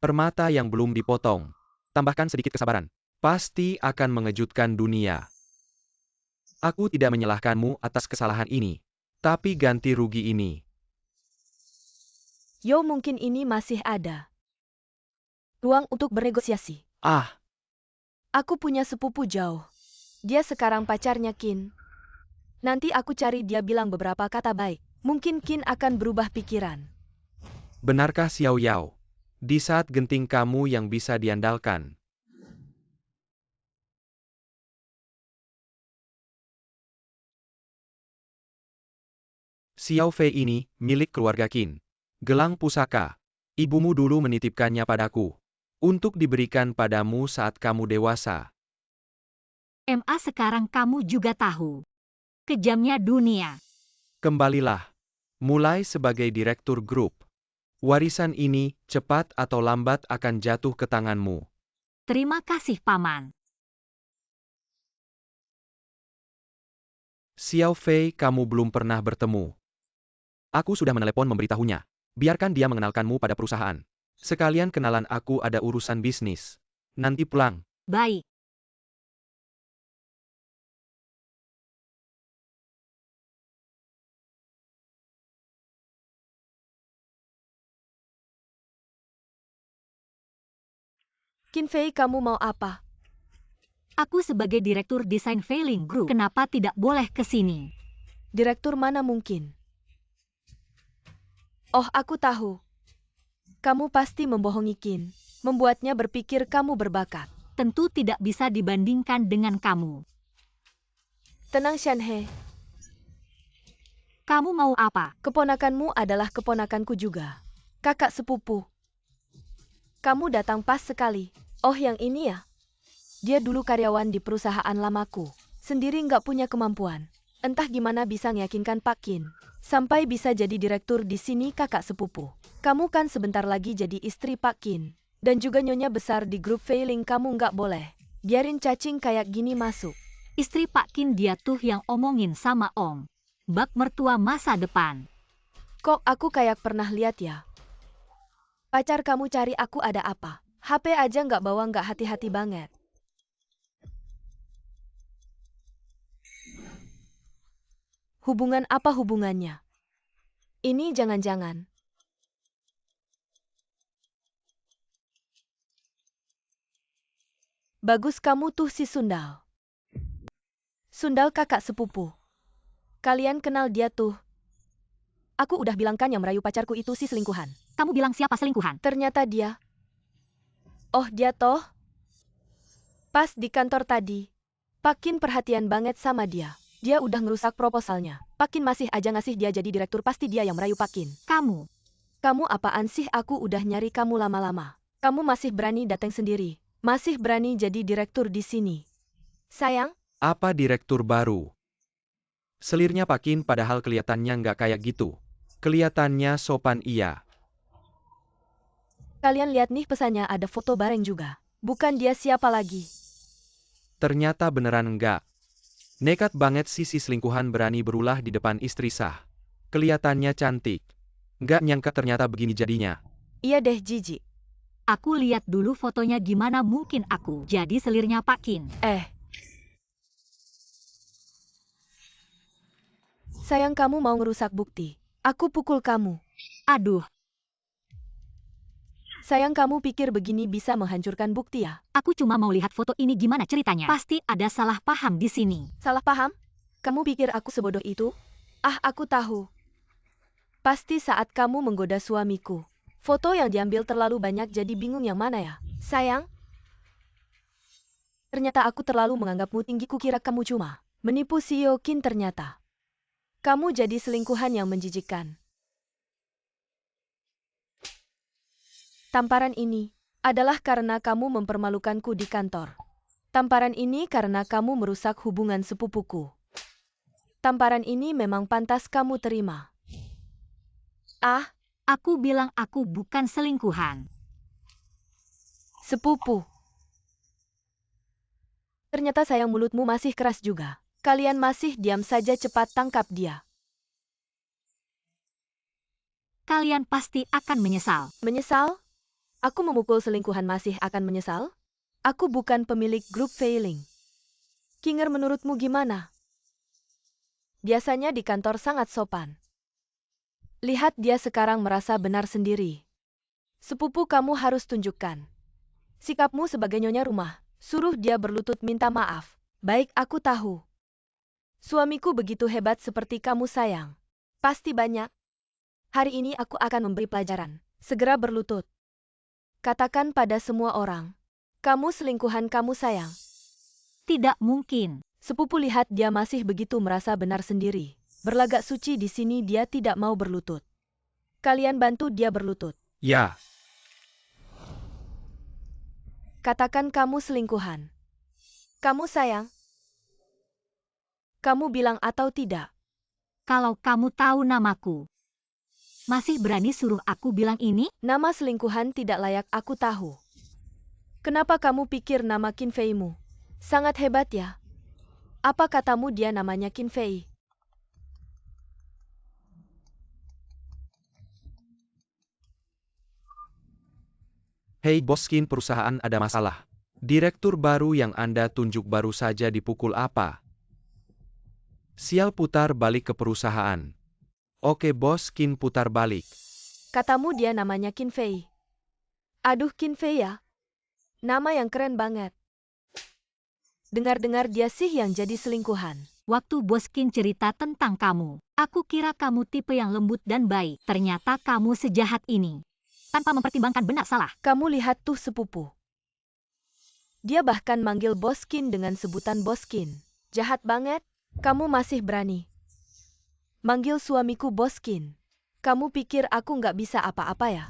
permata yang belum dipotong. Tambahkan sedikit kesabaran. Pasti akan mengejutkan dunia. Aku tidak menyalahkanmu atas kesalahan ini. Tapi ganti rugi ini. Yo, mungkin ini masih ada ruang untuk bernegosiasi. Ah, Aku punya sepupu jauh. Dia sekarang pacarnya Qin. Nanti aku cari dia bilang beberapa kata baik. Mungkin Qin akan berubah pikiran. benarkah Xiao Yao? Di saat genting kamu yang bisa diandalkan. Xiao Fei ini milik keluarga Qin. Gelang pusaka. Ibumu dulu menitipkannya padaku. Untuk diberikan padamu saat kamu dewasa. MA sekarang kamu juga tahu. Kejamnya dunia. Kembalilah. Mulai sebagai direktur grup. Warisan ini, cepat atau lambat akan jatuh ke tanganmu. Terima kasih, Paman. Xiao Fei, kamu belum pernah bertemu. Aku sudah menelepon memberitahunya. Biarkan dia mengenalkanmu pada perusahaan. Sekalian kenalan aku ada urusan bisnis. Nanti pulang. Baik. Qin Fei, kamu mau apa? Aku sebagai direktur desain Failing Group, kenapa tidak boleh ke sini? Direktur mana mungkin? Oh, aku tahu. Kamu pasti membohongi Qin, membuatnya berpikir kamu berbakat. Tentu tidak bisa dibandingkan dengan kamu. Tenang, Shanhe. Kamu mau apa? Keponakanmu adalah keponakanku juga. Kakak sepupu. Kamu datang pas sekali. Oh, yang ini ya? Dia dulu karyawan di perusahaan lamaku. Sendiri nggak punya kemampuan. Entah gimana bisa meyakinkan Pak Qin. Sampai bisa jadi direktur di sini, kakak sepupu. Kamu kan sebentar lagi jadi istri Pak Qin. Dan juga nyonya besar di grup Failing, kamu nggak boleh biarin cacing kayak gini masuk. Istri Pak Qin dia tuh yang omongin sama Om. Bak mertua masa depan. Kok aku kayak pernah lihat ya? Pacar kamu cari aku ada apa? HP aja nggak bawa, nggak hati-hati banget. Hubungan apa hubungannya? Ini jangan-jangan. Bagus kamu tuh si Sundal. Sundal kakak sepupu. Kalian kenal dia tuh. Aku udah bilang kan yang merayu pacarku itu si selingkuhan. Kamu bilang siapa selingkuhan? Ternyata dia. Oh, dia toh? Pas di kantor tadi. Pak Qin perhatian banget sama dia. Dia udah ngerusak proposalnya. Pak Qin masih aja ngasih dia jadi direktur, pasti dia yang merayu Pak Qin. Kamu apaan sih? Aku udah nyari kamu lama-lama. Kamu masih berani datang sendiri. Masih berani jadi direktur di sini. Sayang? Apa direktur baru? Selirnya Pak Qin padahal kelihatannya nggak kayak gitu. Kelihatannya sopan iya. Kalian lihat nih pesannya, ada foto bareng juga. Bukan dia siapa lagi. Ternyata beneran enggak. Nekat banget si selingkuhan berani berulah di depan istri sah. Kelihatannya cantik. Nggak nyangka ternyata begini jadinya. Iya deh, jijik. Aku lihat dulu fotonya, gimana mungkin aku jadi selirnya Pak Qin. Sayang, kamu mau ngerusak bukti. Aku pukul kamu. Aduh, Sayang, kamu pikir begini bisa menghancurkan bukti ya? aku cuma mau lihat foto ini, gimana ceritanya? Pasti ada salah paham di sini. Salah paham? Kamu pikir aku sebodoh itu? Ah, aku tahu. Pasti saat kamu menggoda suamiku. Foto yang diambil terlalu banyak jadi bingung yang mana ya? Sayang? Ternyata aku terlalu menganggapmu tinggi, kukira kamu cuma menipu CEO Qin ternyata. Kamu jadi selingkuhan yang menjijikkan. Tamparan ini adalah karena kamu mempermalukanku di kantor. Tamparan ini karena kamu merusak hubungan sepupuku. Tamparan ini memang pantas kamu terima. Ah, Aku bilang aku bukan selingkuhan. sepupu. Ternyata sayang mulutmu masih keras juga. Kalian masih diam saja, cepat tangkap dia. Kalian pasti akan menyesal. Menyesal? Aku memukul selingkuhan masih akan menyesal? Aku bukan pemilik grup Failing. Kinger, menurutmu gimana? Biasanya di kantor sangat sopan. Lihat dia sekarang merasa benar sendiri. Sepupu, kamu harus tunjukkan sikapmu sebagai nyonya rumah. Suruh dia berlutut minta maaf. Baik, aku tahu. Suamiku begitu hebat seperti kamu, sayang. Pasti banyak. Hari ini aku akan memberi pelajaran. Segera berlutut. Katakan pada semua orang. Kamu selingkuhan, kamu, sayang. Tidak mungkin. Sepupu, lihat dia masih begitu merasa benar sendiri. Berlagak suci di sini dia tidak mau berlutut. Kalian bantu dia berlutut. Ya, Katakan kamu selingkuhan. Kamu, sayang. Kamu bilang atau tidak? Kalau kamu tahu namaku, masih berani suruh aku bilang ini? Nama selingkuhan tidak layak aku tahu. Kenapa kamu pikir nama Qin Fei-mu sangat hebat ya? Apa katamu dia namanya Qin Fei? hei Boskin, perusahaan ada masalah. Direktur baru yang Anda tunjuk baru saja dipukul apa? Sial, putar balik ke perusahaan. Oke Boskin, putar balik. Katamu dia namanya Qin Fei. Aduh, Qin Fei ya? Nama yang keren banget. Dengar-dengar dia sih yang jadi selingkuhan. Waktu Boskin cerita tentang kamu, aku kira kamu tipe yang lembut dan baik. Ternyata kamu sejahat ini. Tanpa mempertimbangkan benar salah. Kamu lihat tuh, sepupu. Dia bahkan manggil Boskin dengan sebutan Boskin. Jahat banget. Kamu masih berani manggil suamiku Boskin. Kamu pikir aku nggak bisa apa-apa ya?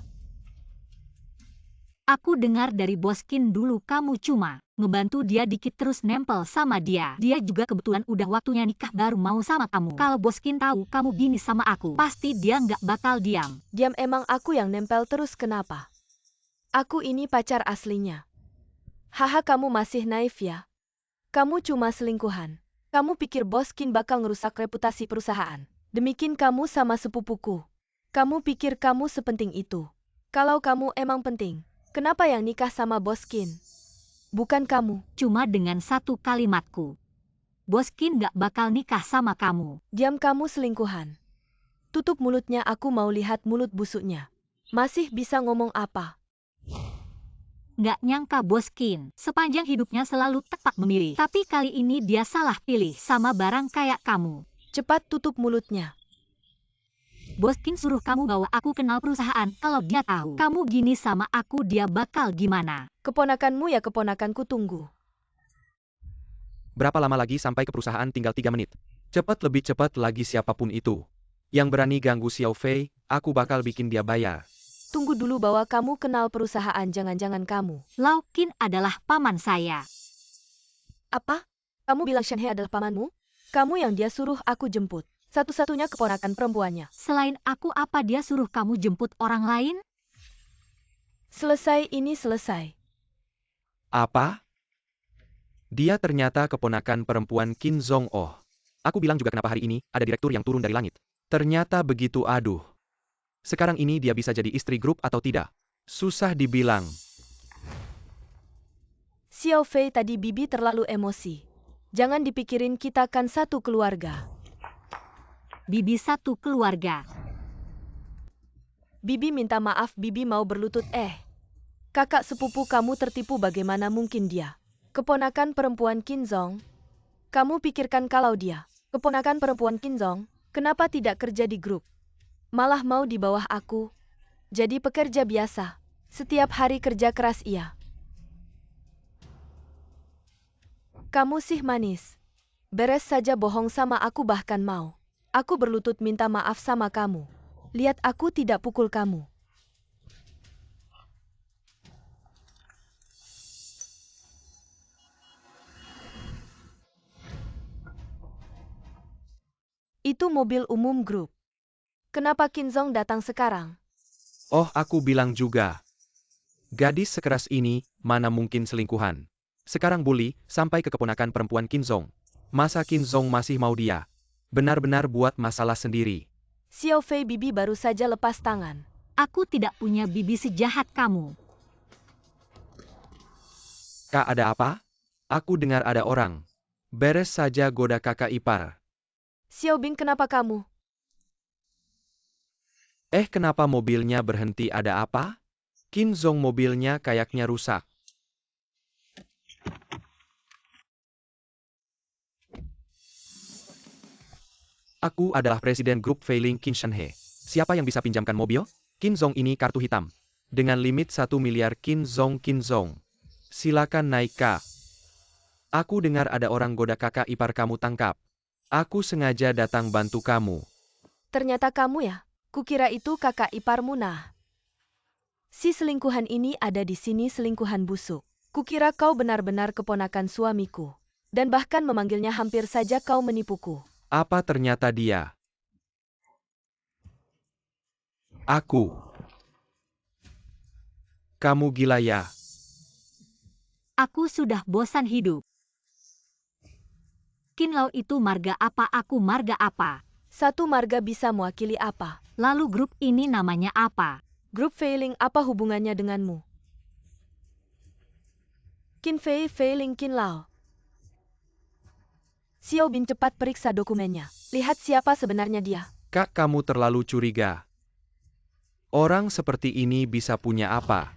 Aku dengar dari Boskin dulu kamu cuma ngebantu dia dikit terus nempel sama dia. Dia juga kebetulan udah waktunya nikah baru mau sama kamu. Kalau Boskin tahu kamu gini sama aku, pasti dia nggak bakal diam. Diam, emang aku yang nempel terus kenapa? Aku ini pacar aslinya. Haha, kamu masih naif ya? Kamu cuma selingkuhan. Kamu pikir Boskin bakal ngerusak reputasi perusahaan? Demikian kamu sama sepupuku. Kamu pikir kamu sepenting itu? Kalau kamu emang penting, kenapa yang nikah sama Boskin? Bukan kamu. Cuma dengan satu kalimatku, Boskin nggak bakal nikah sama kamu. Diam, kamu selingkuhan. Tutup mulutnya, aku mau lihat mulut busuknya. Masih bisa ngomong apa? Nggak nyangka Boskin sepanjang hidupnya selalu tepat memilih. Tapi kali ini dia salah pilih sama barang kayak kamu. Cepat tutup mulutnya. Boskin suruh kamu bawa aku kenal perusahaan. Kalau dia tahu kamu gini sama aku, dia bakal gimana? Keponakanmu ya, keponakanku, tunggu. Berapa lama lagi sampai ke perusahaan? Tinggal 3 menit. Cepat, lebih cepat lagi, siapapun itu yang berani ganggu Xiao Fei, aku bakal bikin dia bayar. Tunggu dulu, bahwa kamu kenal perusahaan, jangan-jangan kamu. Lau Qin adalah paman saya. Apa? Kamu bilang Shen He adalah pamanmu? Kamu yang dia suruh aku jemput. Satu-satunya keponakan perempuannya. Selain aku, apa dia suruh kamu jemput orang lain? Selesai ini, selesai. Apa? Dia ternyata keponakan perempuan Qin Zhong Oh. Aku bilang juga kenapa hari ini ada direktur yang turun dari langit. Ternyata begitu, aduh. Sekarang ini dia bisa jadi istri grup atau tidak? Susah dibilang. Xiao Fei, tadi Bibi terlalu emosi. Jangan dipikirin, kita kan satu keluarga. Bibi satu keluarga. Bibi minta maaf, Bibi mau berlutut. Kakak sepupu kamu tertipu, bagaimana mungkin dia? Keponakan perempuan Qin Zhong. Kamu pikirkan kalau dia keponakan perempuan Qin Zhong, kenapa tidak kerja di grup? Malah mau di bawah aku. Jadi pekerja biasa. Setiap hari kerja keras ia. Kamu sih manis. Beres saja bohong sama aku, bahkan mau Aku berlutut minta maaf sama kamu. Lihat aku tidak pukul kamu. Itu mobil umum grup. Kenapa Qin Zong datang sekarang? Oh, aku bilang juga. Gadis sekeras ini, mana mungkin selingkuhan. Sekarang bully, sampai ke keponakan perempuan Qin Zong. Masa Qin Zong masih mau dia? Benar-benar buat masalah sendiri. Xiao Fei bibi baru saja lepas tangan. Aku tidak punya bibi sejahat kamu. Kak, ada apa? Aku dengar ada orang. Beres saja goda kakak ipar. Xiao Bing, kenapa kamu? Kenapa mobilnya berhenti, ada apa? Qin Zong mobilnya kayaknya rusak. Aku adalah presiden grup Feiling Qin Shanhe. Siapa yang bisa pinjamkan mobil? Qin Zong ini kartu hitam. Dengan limit 1 miliar Qin Zong. Silakan naik, Kak. Aku dengar ada orang goda kakak ipar kamu, tangkap. Aku sengaja datang bantu kamu. Ternyata kamu ya? Kukira itu kakak ipar Munah. Si selingkuhan ini ada di sini, selingkuhan busuk. Kukira kau benar-benar keponakan suamiku. Dan bahkan memanggilnya, hampir saja kau menipuku. Apa ternyata dia? Aku. Kamu gila ya? Aku sudah bosan hidup. Qin Lao itu marga apa, aku marga apa? Satu marga bisa mewakili apa? Lalu grup ini namanya apa? Grup Feiling, apa hubungannya denganmu? Qin Fei, Feiling Qin Lao. Xiao Bin, cepat periksa dokumennya. Lihat siapa sebenarnya dia. Kak, kamu terlalu curiga. Orang seperti ini bisa punya apa?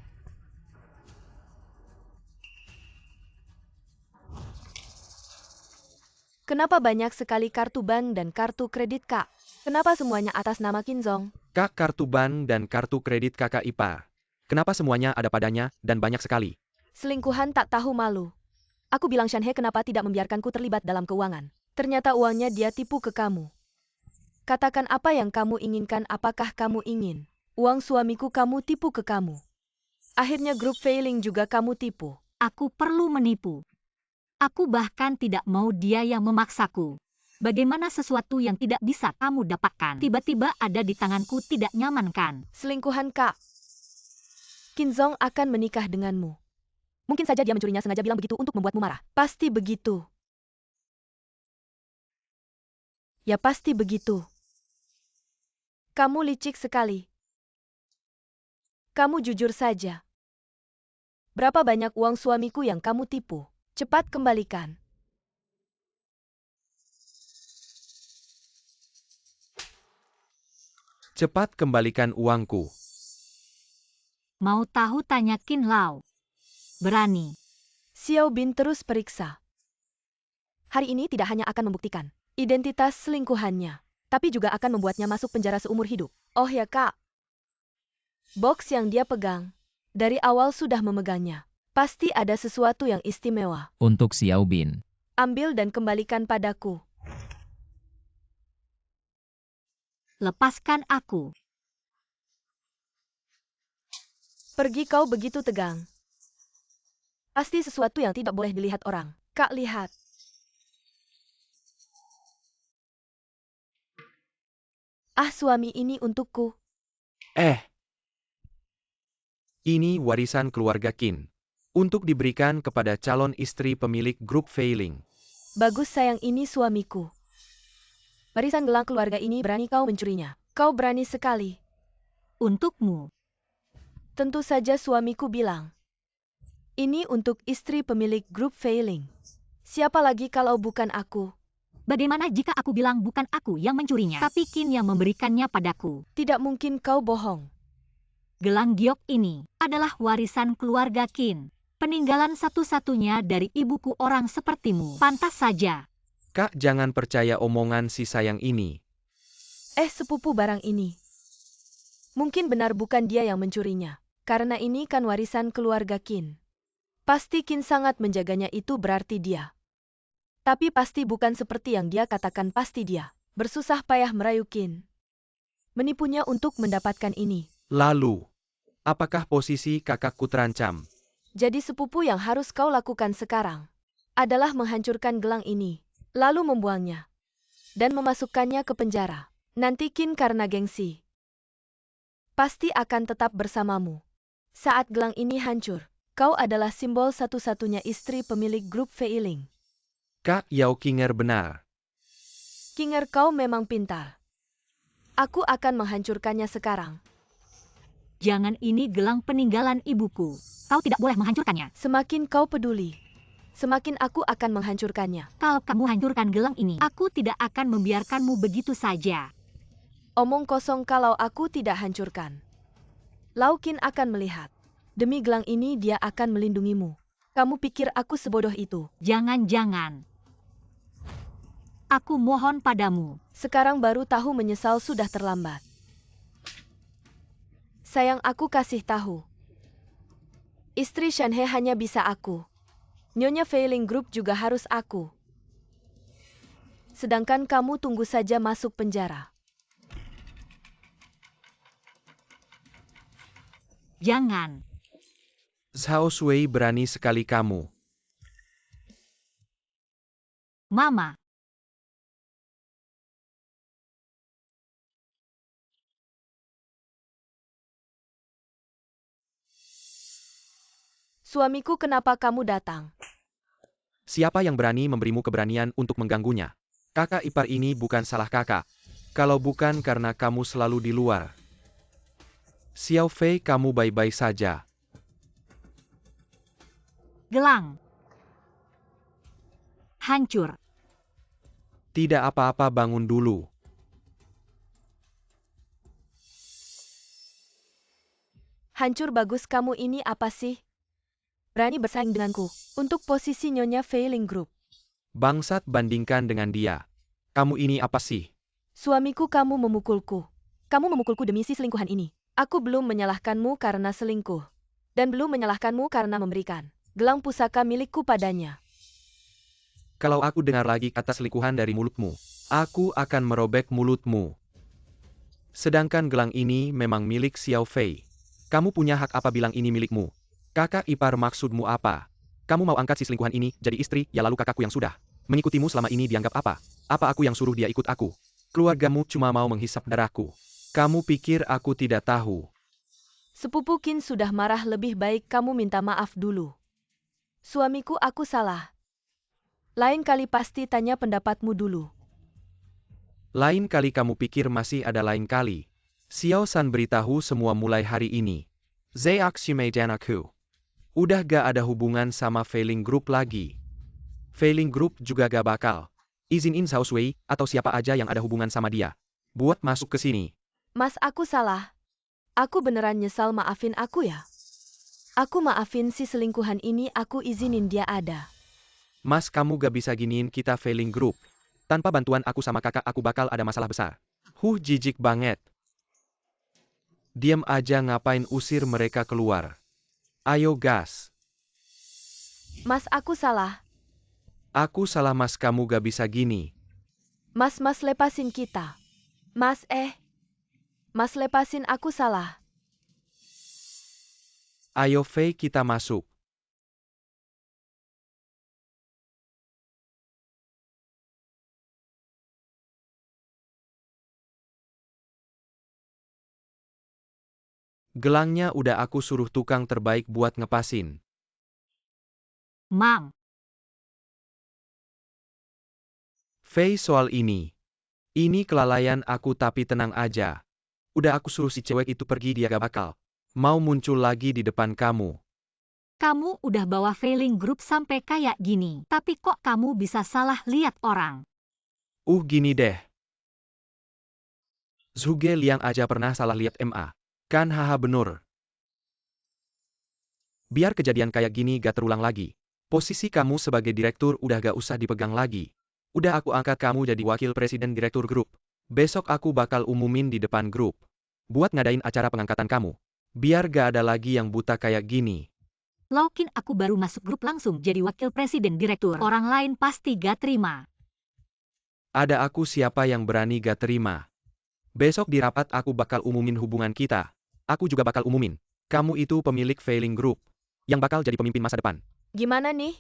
Kenapa banyak sekali kartu bank dan kartu kredit, Kak? Kenapa semuanya atas nama Qin Zong? Kak, kartu bank dan kartu kredit kakak ipar. Kenapa semuanya ada padanya, dan banyak sekali? Selingkuhan tak tahu malu. Aku bilang Shanhe kenapa tidak membiarkanku terlibat dalam keuangan. Ternyata uangnya dia tipu ke kamu. Katakan apa yang kamu inginkan, apakah kamu ingin uang suamiku kamu tipu ke kamu? Akhirnya grup Feiling juga kamu tipu. Aku perlu menipu. Aku bahkan tidak mau dia yang memaksaku. Bagaimana sesuatu yang tidak bisa kamu dapatkan tiba-tiba ada di tanganku, tidak nyaman kan? Selingkuhan, Kak. Qin Zong akan menikah denganmu. Mungkin saja dia mencurinya, sengaja bilang begitu untuk membuatmu marah. Pasti begitu. Ya pasti begitu. Kamu licik sekali. Kamu jujur saja. Berapa banyak uang suamiku yang kamu tipu? Cepat kembalikan. Cepat kembalikan uangku. Mau tahu, tanya Qin Lao. Berani. Xiao Bin terus periksa. Hari ini tidak hanya akan membuktikan identitas selingkuhannya, tapi juga akan membuatnya masuk penjara seumur hidup. Oh ya, Kak. Box yang dia pegang, dari awal sudah memegangnya. Pasti ada sesuatu yang istimewa. Untuk Xiao Bin. Ambil dan kembalikan padaku. Lepaskan aku. Pergi, kau begitu tegang. Pasti sesuatu yang tidak boleh dilihat orang. Kak, lihat. Ah, suami ini untukku. Ini warisan keluarga Qin. Untuk diberikan kepada calon istri pemilik grup Feiling. Bagus sayang, ini suamiku. Warisan gelang keluarga ini, berani kau mencurinya. Kau berani sekali. Untukmu. Tentu saja suamiku bilang. Ini untuk istri pemilik grup Feiling. Siapa lagi kalau bukan aku? Bagaimana jika aku bilang bukan aku yang mencurinya, tapi Qin yang memberikannya padaku? Tidak mungkin kau bohong. Gelang giok ini adalah warisan keluarga Qin. Peninggalan satu-satunya dari ibuku, orang sepertimu. Pantas saja. Kak, jangan percaya omongan si sayang ini. Sepupu barang ini. Mungkin benar bukan dia yang mencurinya. Karena ini kan warisan keluarga Qin. Pasti Qin sangat menjaganya, itu berarti dia. Tapi pasti bukan seperti yang dia katakan, pasti dia. bersusah payah merayu Qin. Menipunya untuk mendapatkan ini. Lalu, apakah posisi kakakku terancam? Jadi sepupu yang harus kau lakukan sekarang adalah menghancurkan gelang ini, lalu membuangnya, dan memasukkannya ke penjara. Nanti Qin karena gengsi pasti akan tetap bersamamu. Saat gelang ini hancur, kau adalah simbol satu-satunya istri pemilik grup Feiling. Kak Yao Qinger benar. Qinger, kau memang pintar. Aku akan menghancurkannya sekarang. Jangan, ini gelang peninggalan ibuku. Kau tidak boleh menghancurkannya. Semakin kau peduli, semakin aku akan menghancurkannya. Kalau kamu hancurkan gelang ini, aku tidak akan membiarkanmu begitu saja. Omong kosong kalau aku tidak hancurkan. Lau Qin akan melihat. Demi gelang ini dia akan melindungimu. Kamu pikir aku sebodoh itu? Jangan-jangan. Aku mohon padamu. Sekarang baru tahu, menyesal sudah terlambat. Sayang, aku kasih tahu. Istri Shanhe hanya bisa aku. Nyonya Feiling Group juga harus aku. Sedangkan kamu tunggu saja masuk penjara. Jangan. Zhao Shui, berani sekali kamu. Mama. Suamiku, kenapa kamu datang? Siapa yang berani memberimu keberanian untuk mengganggunya? Kakak ipar ini bukan salah kakak. Kalau bukan karena kamu selalu di luar. Xiao Fei, kamu baik-baik saja. Gelang. Hancur. Tidak apa-apa, bangun dulu. Hancur, bagus. Kamu ini apa sih? Berani bersaing denganku untuk posisi Nyonya Feiling Group. Bangsat, bandingkan dengan dia. Kamu ini apa sih? Suamiku, kamu memukulku. Kamu memukulku demi si selingkuhan ini. Aku belum menyalahkanmu karena selingkuh. Dan belum menyalahkanmu karena memberikan gelang pusaka milikku padanya. Kalau aku dengar lagi kata selingkuhan dari mulutmu, aku akan merobek mulutmu. Sedangkan gelang ini memang milik Xiao Fei. Kamu punya hak apa bilang ini milikmu? Kakak ipar, maksudmu apa? Kamu mau angkat si selingkuhan ini jadi istri, ya lalu kakakku yang sudah mengikutimu selama ini dianggap apa? Apa aku yang suruh dia ikut aku? Keluargamu cuma mau menghisap darahku. Kamu pikir aku tidak tahu? Sepupu Qin sudah marah, lebih baik kamu minta maaf dulu. Suamiku, aku salah. Lain kali pasti tanya pendapatmu dulu. Lain kali kamu pikir masih ada lain kali. Xiao San beritahu semua mulai hari ini. Zeak Shimei dan aku udah gak ada hubungan sama Feiling Group lagi. Feiling Group juga gak bakal izinin Zhao Shui atau siapa aja yang ada hubungan sama dia buat masuk ke sini. Mas, aku salah. Aku beneran nyesal, maafin aku ya. Aku maafin si selingkuhan ini, aku izinin dia ada. Mas, kamu gak bisa giniin kita Feiling Group. Tanpa bantuan aku sama kakak aku bakal ada masalah besar. Jijik banget. Diam aja, ngapain usir mereka keluar? Ayo gas. Mas, aku salah. Aku salah mas, kamu gak bisa gini. Mas, lepasin kita. Mas, Mas, lepasin, aku salah. Ayo Fei, kita masuk. Gelangnya udah aku suruh tukang terbaik buat ngepasin. Mam. Fei, soal ini kelalaian aku, tapi tenang aja. Udah aku suruh si cewek itu pergi, dia gak bakal mau muncul lagi di depan kamu. Kamu udah bawa Feiling Group sampai kayak gini, tapi kok kamu bisa salah lihat orang? Gini deh. Zhuge Liang aja pernah salah lihat MA. Kan haha, bener. Biar kejadian kayak gini gak terulang lagi. Posisi kamu sebagai direktur udah gak usah dipegang lagi. Udah aku angkat kamu jadi wakil presiden direktur grup. Besok aku bakal umumin di depan grup. Buat ngadain acara pengangkatan kamu. Biar gak ada lagi yang buta kayak gini. Lau Qin, aku baru masuk grup langsung jadi wakil presiden direktur. Orang lain pasti gak terima. Ada aku siapa yang berani gak terima. Besok di rapat aku bakal umumin hubungan kita. Aku juga bakal umumin. Kamu itu pemilik Failing Group. Yang bakal jadi pemimpin masa depan. Gimana nih?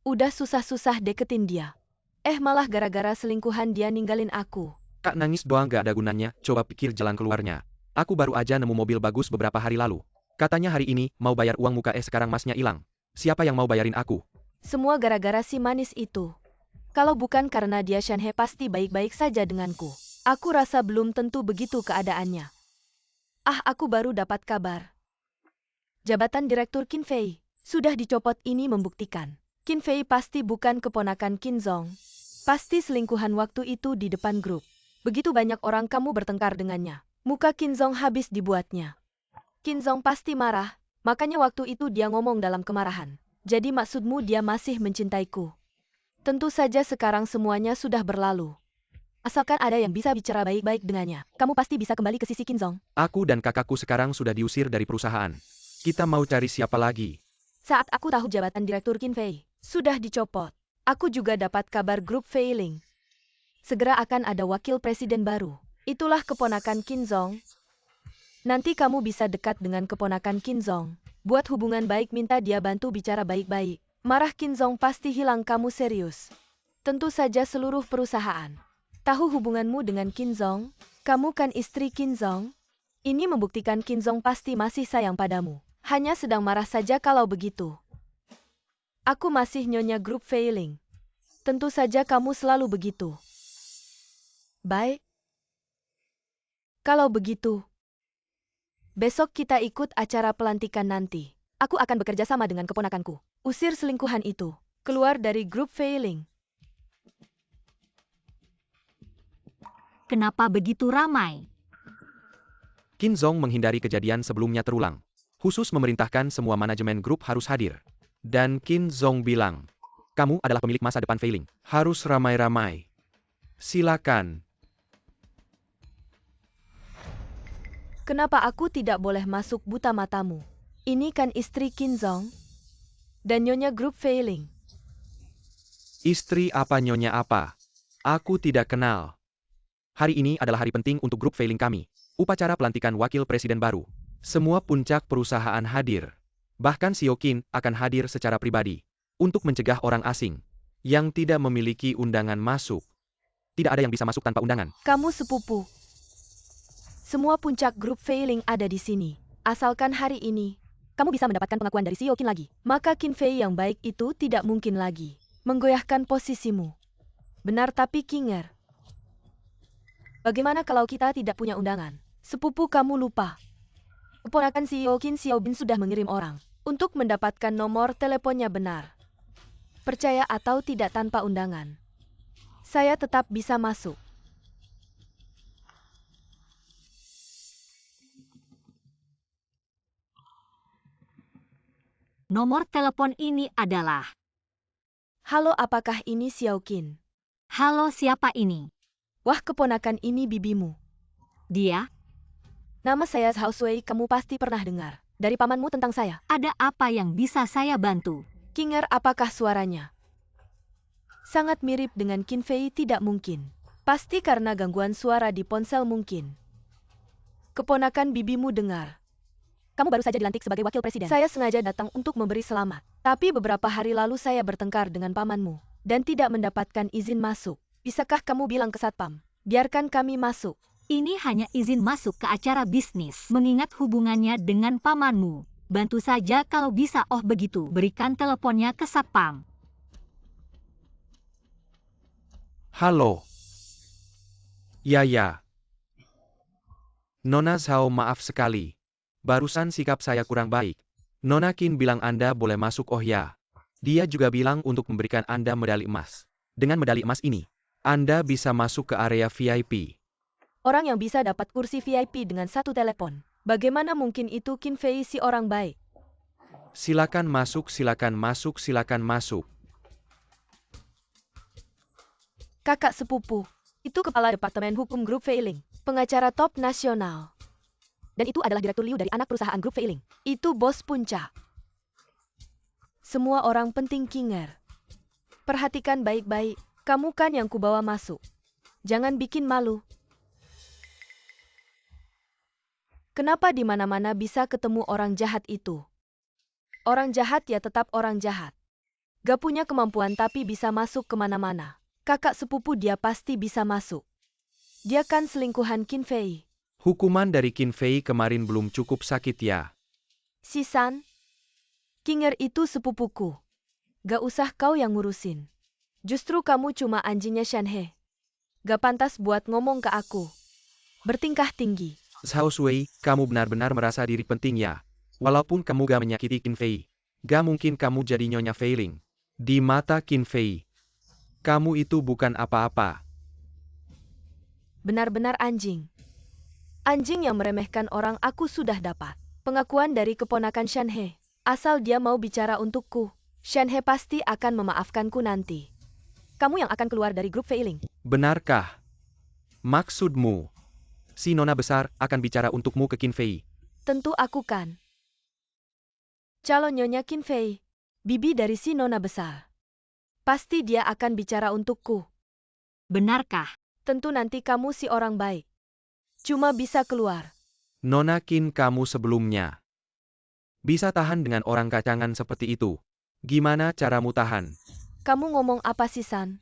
Udah susah-susah deketin dia. Malah gara-gara selingkuhan dia ninggalin aku. Kak nangis doang gak ada gunanya, coba pikir jalan keluarnya. Aku baru aja nemu mobil bagus beberapa hari lalu. Katanya hari ini mau bayar uang muka sekarang masnya hilang. Siapa yang mau bayarin aku? Semua gara-gara si manis itu. Kalau bukan karena dia, Shanhe pasti baik-baik saja denganku. Aku rasa belum tentu begitu keadaannya. Aku baru dapat kabar. Jabatan Direktur Qin Fei sudah dicopot, ini membuktikan. Qin Fei pasti bukan keponakan Qin Zong. Pasti selingkuhan waktu itu di depan grup. Begitu banyak orang kamu bertengkar dengannya. Muka Qin Zong habis dibuatnya. Qin Zong pasti marah, makanya waktu itu dia ngomong dalam kemarahan. Jadi maksudmu dia masih mencintaiku? Tentu saja sekarang semuanya sudah berlalu. Asalkan ada yang bisa bicara baik-baik dengannya, kamu pasti bisa kembali ke sisi Qin Zong. Aku dan kakakku sekarang sudah diusir dari perusahaan. Kita mau cari siapa lagi? Saat aku tahu jabatan Direktur Qin Fei sudah dicopot, aku juga dapat kabar grup Failing. Segera akan ada wakil presiden baru. Itulah keponakan Qin Zong. Nanti kamu bisa dekat dengan keponakan Qin Zong. Buat hubungan baik, minta dia bantu bicara baik-baik. Marah Qin Zong pasti hilang, kamu serius. Tentu saja seluruh perusahaan tahu hubunganmu dengan Qin Zong. Kamu kan istri Qin Zong. Ini membuktikan Qin Zong pasti masih sayang padamu. Hanya sedang marah saja kalau begitu. Aku masih nyonya grup Failing. Tentu saja kamu selalu begitu. Baik. Kalau begitu, besok kita ikut acara pelantikan nanti. Aku akan bekerja sama dengan keponakanku. Usir selingkuhan itu keluar dari grup Failing. Kenapa begitu ramai? Qin Zong menghindari kejadian sebelumnya terulang. Khusus memerintahkan semua manajemen grup harus hadir. Dan Qin Zong bilang, kamu adalah pemilik masa depan Failing. Harus ramai-ramai. Silakan. Kenapa aku tidak boleh masuk, buta matamu? Ini kan istri Qin Zong dan nyonya grup Failing. Istri apa nyonya apa? Aku tidak kenal. Hari ini adalah hari penting untuk grup Failing kami. Upacara pelantikan wakil presiden baru. Semua puncak perusahaan hadir. Bahkan Xiao Qin akan hadir secara pribadi. Untuk mencegah orang asing yang tidak memiliki undangan masuk. Tidak ada yang bisa masuk tanpa undangan. Kamu sepupu. Semua puncak grup Failing ada di sini. Asalkan hari ini kamu bisa mendapatkan pengakuan dari Xiao Qin lagi, maka Qin Fei yang baik itu tidak mungkin lagi menggoyahkan posisimu. Benar, tapi Kinger, bagaimana kalau kita tidak punya undangan? Sepupu kamu lupa. Keponakan Xiao Qin, Xiao Bin, sudah mengirim orang untuk mendapatkan nomor teleponnya. Benar. Percaya atau tidak, tanpa undangan, saya tetap bisa masuk. Nomor telepon ini adalah... Halo, apakah ini Xiao Qin? Halo, siapa ini? Wah, keponakan ini bibimu. Dia? Nama saya Hao Sui, kamu pasti pernah dengar dari pamanmu tentang saya. Ada apa yang bisa saya bantu? Kinger, apakah suaranya sangat mirip dengan Qin Fei? Tidak mungkin. Pasti karena gangguan suara di ponsel mungkin. Keponakan bibimu dengar. Kamu baru saja dilantik sebagai wakil presiden. Saya sengaja datang untuk memberi selamat. Tapi beberapa hari lalu saya bertengkar dengan pamanmu dan tidak mendapatkan izin masuk. Bisakah kamu bilang ke satpam, biarkan kami masuk? Ini hanya izin masuk ke acara bisnis. Mengingat hubungannya dengan pamanmu. Bantu saja kalau bisa. Oh begitu, berikan teleponnya ke satpam. Halo. Ya. Nona Zhao, maaf sekali. Barusan sikap saya kurang baik. Nona Qin bilang Anda boleh masuk. Oh ya. Dia juga bilang untuk memberikan Anda medali emas. Dengan medali emas ini, Anda bisa masuk ke area VIP. Orang yang bisa dapat kursi VIP dengan satu telepon. Bagaimana mungkin itu Qin Fei, si orang baik? Silakan masuk, silakan masuk, silakan masuk. Kakak sepupu, itu kepala Departemen Hukum Grup Failing, pengacara top nasional. Dan itu adalah Direktur Liu dari anak perusahaan Grup Failing. Itu bos puncak. Semua orang penting, Kinger. Perhatikan baik-baik. Kamu kan yang kubawa masuk. Jangan bikin malu. Kenapa di mana-mana bisa ketemu orang jahat itu? Orang jahat ya tetap orang jahat. Gak punya kemampuan tapi bisa masuk kemana-mana. Kakak sepupu dia pasti bisa masuk. Dia kan selingkuhan Qin Fei. Hukuman dari Qin Fei kemarin belum cukup sakit ya. Sisan, Kinger itu sepupuku. Gak usah kau yang ngurusin. Justru kamu cuma anjingnya Shanhe. Gak pantas buat ngomong ke aku. Bertingkah tinggi. Zhao Shui, kamu benar-benar merasa diri penting ya. Walaupun kamu gak menyakiti Qin Fei, gak mungkin kamu jadi Nyonya Feiling. Di mata Qin Fei, kamu itu bukan apa-apa. Benar-benar anjing. Anjing yang meremehkan orang aku sudah dapat. Pengakuan dari keponakan Shanhe. Asal dia mau bicara untukku, Shanhe pasti akan memaafkanku nanti. Kamu yang akan keluar dari grup Feiling. Benarkah? Maksudmu, si Nona besar akan bicara untukmu ke Qin Fei? Tentu aku kan. Calon Nyonya Qin Fei, bibi dari si Nona besar. Pasti dia akan bicara untukku. Benarkah? Tentu nanti kamu si orang baik. Cuma bisa keluar. Nona Qin kamu sebelumnya bisa tahan dengan orang kacangan seperti itu. Gimana caramu tahan? Kamu ngomong apa sih, San?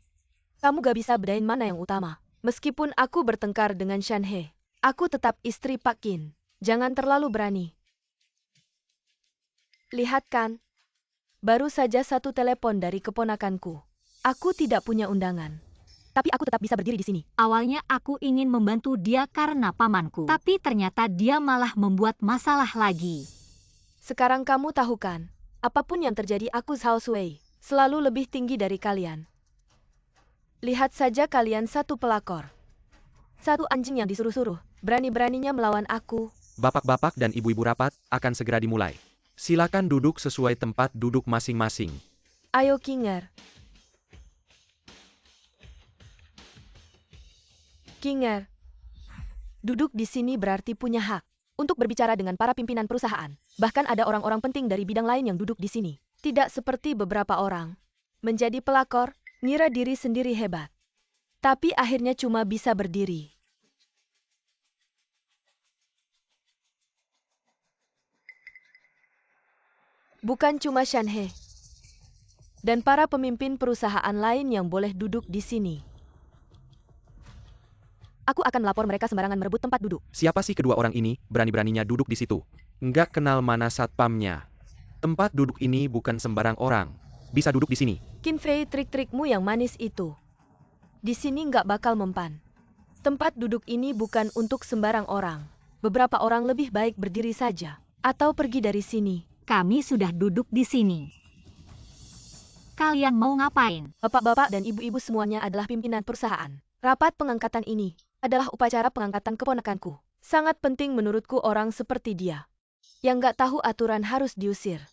Kamu gak bisa bedain mana yang utama. Meskipun aku bertengkar dengan Shanhe, aku tetap istri Pak Qin. Jangan terlalu berani. Lihat kan? Baru saja satu telepon dari keponakanku. Aku tidak punya undangan. Tapi aku tetap bisa berdiri di sini. Awalnya aku ingin membantu dia karena pamanku. Tapi ternyata dia malah membuat masalah lagi. Sekarang kamu tahu kan? Apapun yang terjadi aku Zhao Shui. Selalu lebih tinggi dari kalian. Lihat saja kalian satu pelakor. Satu anjing yang disuruh-suruh. Berani-beraninya melawan aku. Bapak-bapak dan ibu-ibu rapat akan segera dimulai. Silakan duduk sesuai tempat duduk masing-masing. Ayo Kinger. Kinger. Duduk di sini berarti punya hak untuk berbicara dengan para pimpinan perusahaan. Bahkan ada orang-orang penting dari bidang lain yang duduk di sini. Tidak seperti beberapa orang. Menjadi pelakor, ngira diri sendiri hebat. Tapi akhirnya cuma bisa berdiri. Bukan cuma Shanhe. Dan para pemimpin perusahaan lain yang boleh duduk di sini. Aku akan melapor mereka sembarangan merebut tempat duduk. Siapa sih kedua orang ini, berani-beraninya duduk di situ? Nggak kenal mana satpamnya. Tempat duduk ini bukan sembarang orang. Bisa duduk di sini. Qin Fei, trik-trikmu yang manis itu. Di sini nggak bakal mempan. Tempat duduk ini bukan untuk sembarang orang. Beberapa orang lebih baik berdiri saja. Atau pergi dari sini. Kami sudah duduk di sini. Kalian mau ngapain? Bapak-bapak dan ibu-ibu semuanya adalah pimpinan perusahaan. Rapat pengangkatan ini adalah upacara pengangkatan keponakanku. Sangat penting menurutku orang seperti dia. Yang nggak tahu aturan harus diusir.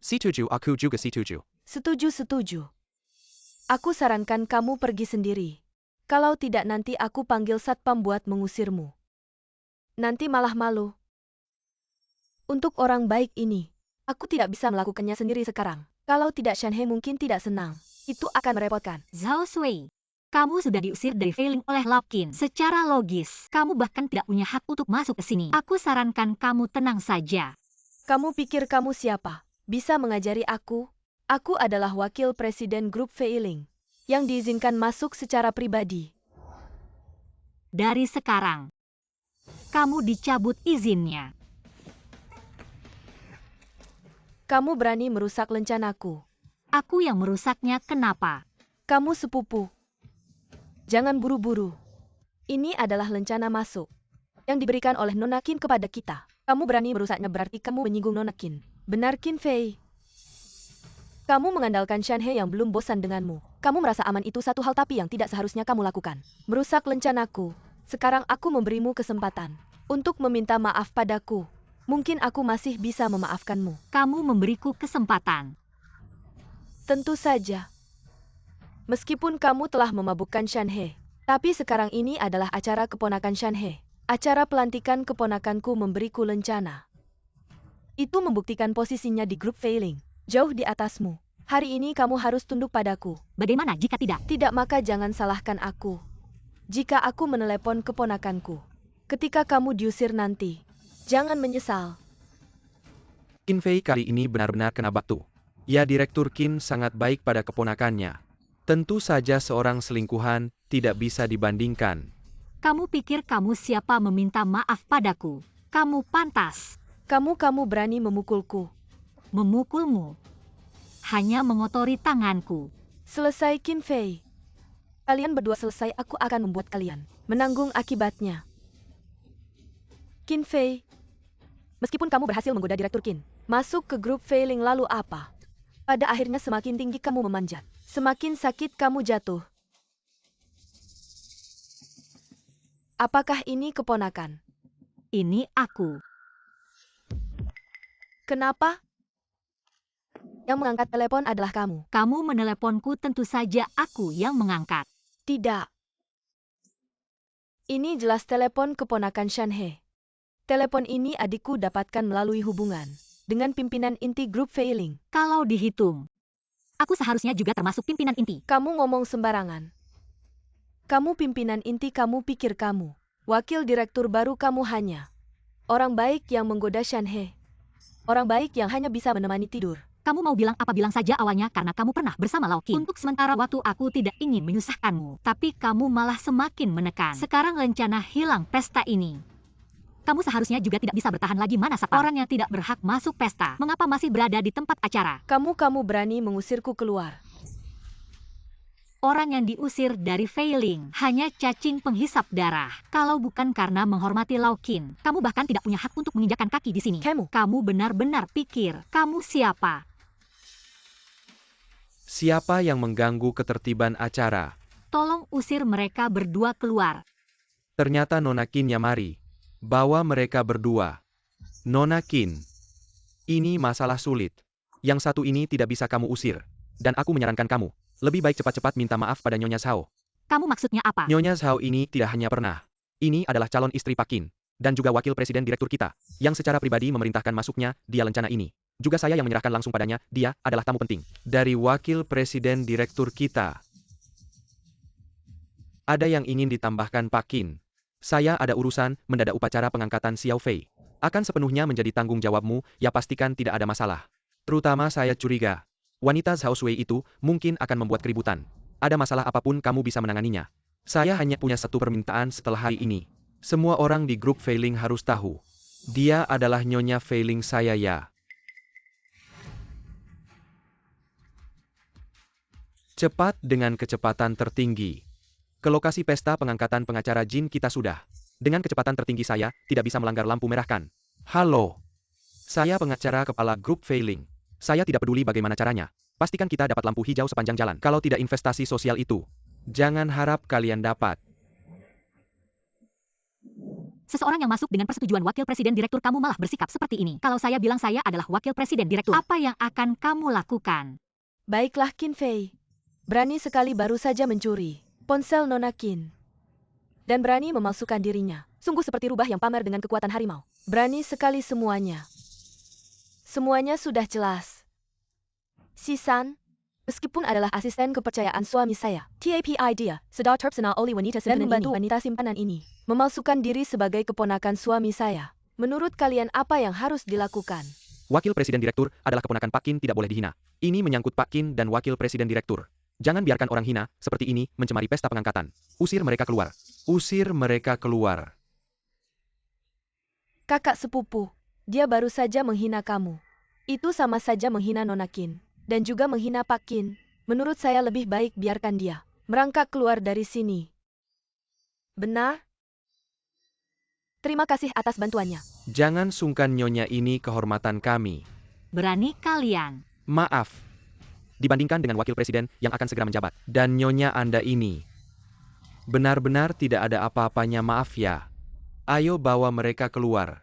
Setuju, aku juga setuju. Setuju. Aku sarankan kamu pergi sendiri. Kalau tidak nanti aku panggil satpam buat mengusirmu. Nanti malah malu. Untuk orang baik ini, aku tidak bisa melakukannya sendiri sekarang. Kalau tidak Shanhe mungkin tidak senang. Itu akan merepotkan. Zhao Shui, kamu sudah diusir dari Feiling oleh Lapkin. Secara logis, kamu bahkan tidak punya hak untuk masuk ke sini. Aku sarankan kamu tenang saja. Kamu pikir kamu siapa? Bisa mengajari aku? Aku adalah wakil presiden grup Feiling, yang diizinkan masuk secara pribadi. Dari sekarang, kamu dicabut izinnya. Kamu berani merusak lencanaku. Aku yang merusaknya, kenapa? Kamu sepupu. Jangan buru-buru. Ini adalah lencana masuk yang diberikan oleh Nona Qin kepada kita. Kamu berani merusaknya berarti kamu menyinggung Nona Qin. Benar Qin Fei. Kamu mengandalkan Shanhe yang belum bosan denganmu. Kamu merasa aman itu satu hal tapi yang tidak seharusnya kamu lakukan. Merusak lencanaku. Sekarang aku memberimu kesempatan untuk meminta maaf padaku. Mungkin aku masih bisa memaafkanmu. Kamu memberiku kesempatan. Tentu saja. Meskipun kamu telah memabukkan Shanhe, tapi sekarang ini adalah acara keponakan Shanhe. Acara pelantikan keponakanku memberiku lencana. Itu membuktikan posisinya di grup Feiling, jauh di atasmu. Hari ini kamu harus tunduk padaku. Bagaimana jika tidak? Tidak, maka jangan salahkan aku. Jika aku menelepon keponakanku, ketika kamu diusir nanti, jangan menyesal. Qin Fei kali ini benar-benar kena batu. Ya, Direktur Qin sangat baik pada keponakannya. Tentu saja seorang selingkuhan tidak bisa dibandingkan. Kamu pikir kamu siapa meminta maaf padaku? Kamu pantas. Kamu berani memukulku. Memukulmu. Hanya mengotori tanganku. Selesai, Qin Fei. Kalian berdua selesai, aku akan membuat kalian menanggung akibatnya. Qin Fei, meskipun kamu berhasil menggoda Direktur Qin, masuk ke grup Feiling, lalu apa? Pada akhirnya semakin tinggi kamu memanjat, semakin sakit kamu jatuh. Apakah ini keponakan? Ini aku. Kenapa? Yang mengangkat telepon adalah kamu. Kamu meneleponku, tentu saja aku yang mengangkat. Tidak. Ini jelas telepon keponakan Shanhe. Telepon ini adikku dapatkan melalui hubungan dengan pimpinan inti grup Feiling. Kalau dihitung, aku seharusnya juga termasuk pimpinan inti. Kamu ngomong sembarangan. Kamu pimpinan inti, kamu pikir kamu wakil direktur baru, kamu hanya orang baik yang menggoda Shanhe. Orang baik yang hanya bisa menemani tidur. Kamu mau bilang apa bilang saja awalnya karena kamu pernah bersama Lao Qin. Untuk sementara waktu aku tidak ingin menyusahkanmu, tapi kamu malah semakin menekan. Sekarang rencana hilang pesta ini. Kamu seharusnya juga tidak bisa bertahan lagi. Mana satpam? Orang yang tidak berhak masuk pesta, mengapa masih berada di tempat acara? Kamu berani mengusirku keluar. Orang yang diusir dari Feiling hanya cacing penghisap darah. Kalau bukan karena menghormati Lao Qin, kamu bahkan tidak punya hak untuk menginjakkan kaki di sini. Kamu benar-benar pikir kamu siapa? Siapa yang mengganggu ketertiban acara? Tolong usir mereka berdua keluar. Ternyata Nona Qin Yamari. Bawa mereka berdua. Nona Qin. Ini masalah sulit. Yang satu ini tidak bisa kamu usir. Dan aku menyarankan kamu, lebih baik cepat-cepat minta maaf pada Nyonya Zhao. Kamu maksudnya apa? Nyonya Zhao ini tidak hanya pernah. Ini adalah calon istri Pak Qin. Dan juga wakil presiden direktur kita. Yang secara pribadi memerintahkan masuknya dia lencana ini. Juga saya yang menyerahkan langsung padanya, dia adalah tamu penting. Dari wakil presiden direktur kita. Ada yang ingin ditambahkan Pak Qin? Saya ada urusan, mendadak upacara pengangkatan Xiao Fei. Akan sepenuhnya menjadi tanggung jawabmu, ya pastikan tidak ada masalah. Terutama saya curiga. Wanita Zhao Sui itu mungkin akan membuat keributan. Ada masalah apapun kamu bisa menanganinya. Saya hanya punya satu permintaan setelah hari ini. Semua orang di grup Feiling harus tahu. Dia adalah Nyonya Feiling saya ya. Cepat dengan kecepatan tertinggi. Ke lokasi pesta pengangkatan pengacara Jin kita sudah. Dengan kecepatan tertinggi saya, tidak bisa melanggar lampu merah kan? Halo. Saya pengacara kepala grup Feiling. Saya tidak peduli bagaimana caranya. Pastikan kita dapat lampu hijau sepanjang jalan. Kalau tidak investasi sosial itu, jangan harap kalian dapat. Seseorang yang masuk dengan persetujuan wakil presiden direktur, kamu malah bersikap seperti ini. Kalau saya bilang saya adalah wakil presiden direktur, apa yang akan kamu lakukan? Baiklah, Qin Fei. Berani sekali baru saja mencuri ponsel Nona Qin. Dan berani memalsukan dirinya. Sungguh seperti rubah yang pamer dengan kekuatan harimau. Berani sekali semuanya. Semuanya sudah jelas. Sisan, meskipun adalah asisten kepercayaan suami saya, TAPI dia, sedang terpesona oleh wanita simpanan dan membantu wanita simpanan ini memalsukan diri sebagai keponakan suami saya. Menurut kalian apa yang harus dilakukan? Wakil presiden direktur adalah keponakan Pak Qin, tidak boleh dihina. Ini menyangkut Pak Qin dan wakil presiden direktur. Jangan biarkan orang hina seperti ini mencemari pesta pengangkatan. Usir mereka keluar. Usir mereka keluar. Kakak sepupu, dia baru saja menghina kamu. Itu sama saja menghina Nona Qin. Dan juga menghina Pak Qin. Menurut saya lebih baik biarkan dia merangkak keluar dari sini. Benar? Terima kasih atas bantuannya. Jangan sungkan Nyonya, ini kehormatan kami. Berani kalian. Maaf. Dibandingkan dengan wakil presiden yang akan segera menjabat. Dan Nyonya Anda ini benar-benar tidak ada apa-apanya, maaf ya. Ayo bawa mereka keluar.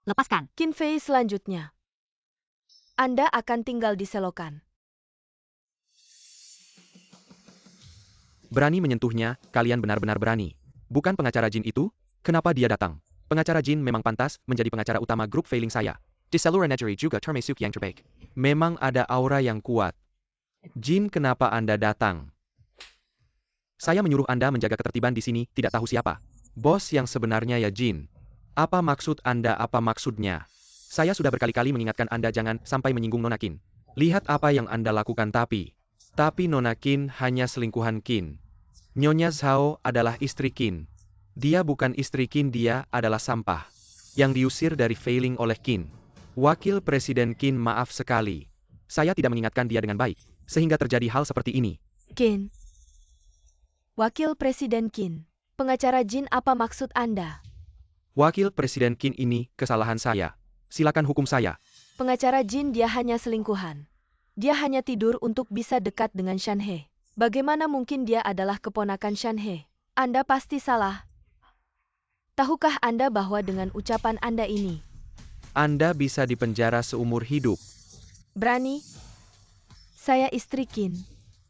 Lepaskan. Qin Fei selanjutnya. Anda akan tinggal di selokan. Berani menyentuhnya, kalian benar-benar berani. Bukan pengacara Jin itu? Kenapa dia datang? Pengacara Jin memang pantas menjadi pengacara utama grup Feiling saya. Di seluruh negeri juga termasuk yang terbaik. Memang ada aura yang kuat. Jin, kenapa Anda datang? Saya menyuruh Anda menjaga ketertiban di sini, tidak tahu siapa. Bos yang sebenarnya ya Jin. Apa maksud Anda, apa maksudnya? Saya sudah berkali-kali mengingatkan Anda jangan sampai menyinggung Nona Qin. Lihat apa yang Anda lakukan tapi Nona Qin hanya selingkuhan Qin. Nyonya Zhao adalah istri Qin. Dia bukan istri Qin, dia adalah sampah. Yang diusir dari Feiling oleh Qin. Wakil Presiden Qin, maaf sekali. Saya tidak mengingatkan dia dengan baik, sehingga terjadi hal seperti ini. Qin. Wakil Presiden Qin. Pengacara Jin, apa maksud Anda? Wakil Presiden Qin, ini kesalahan saya. Silakan hukum saya. Pengacara Jin, dia hanya selingkuhan. Dia hanya tidur untuk bisa dekat dengan Shan He. Bagaimana mungkin dia adalah keponakan Shan He? Anda pasti salah. Tahukah Anda bahwa dengan ucapan Anda ini, Anda bisa dipenjara seumur hidup. berani? Saya istri Qin.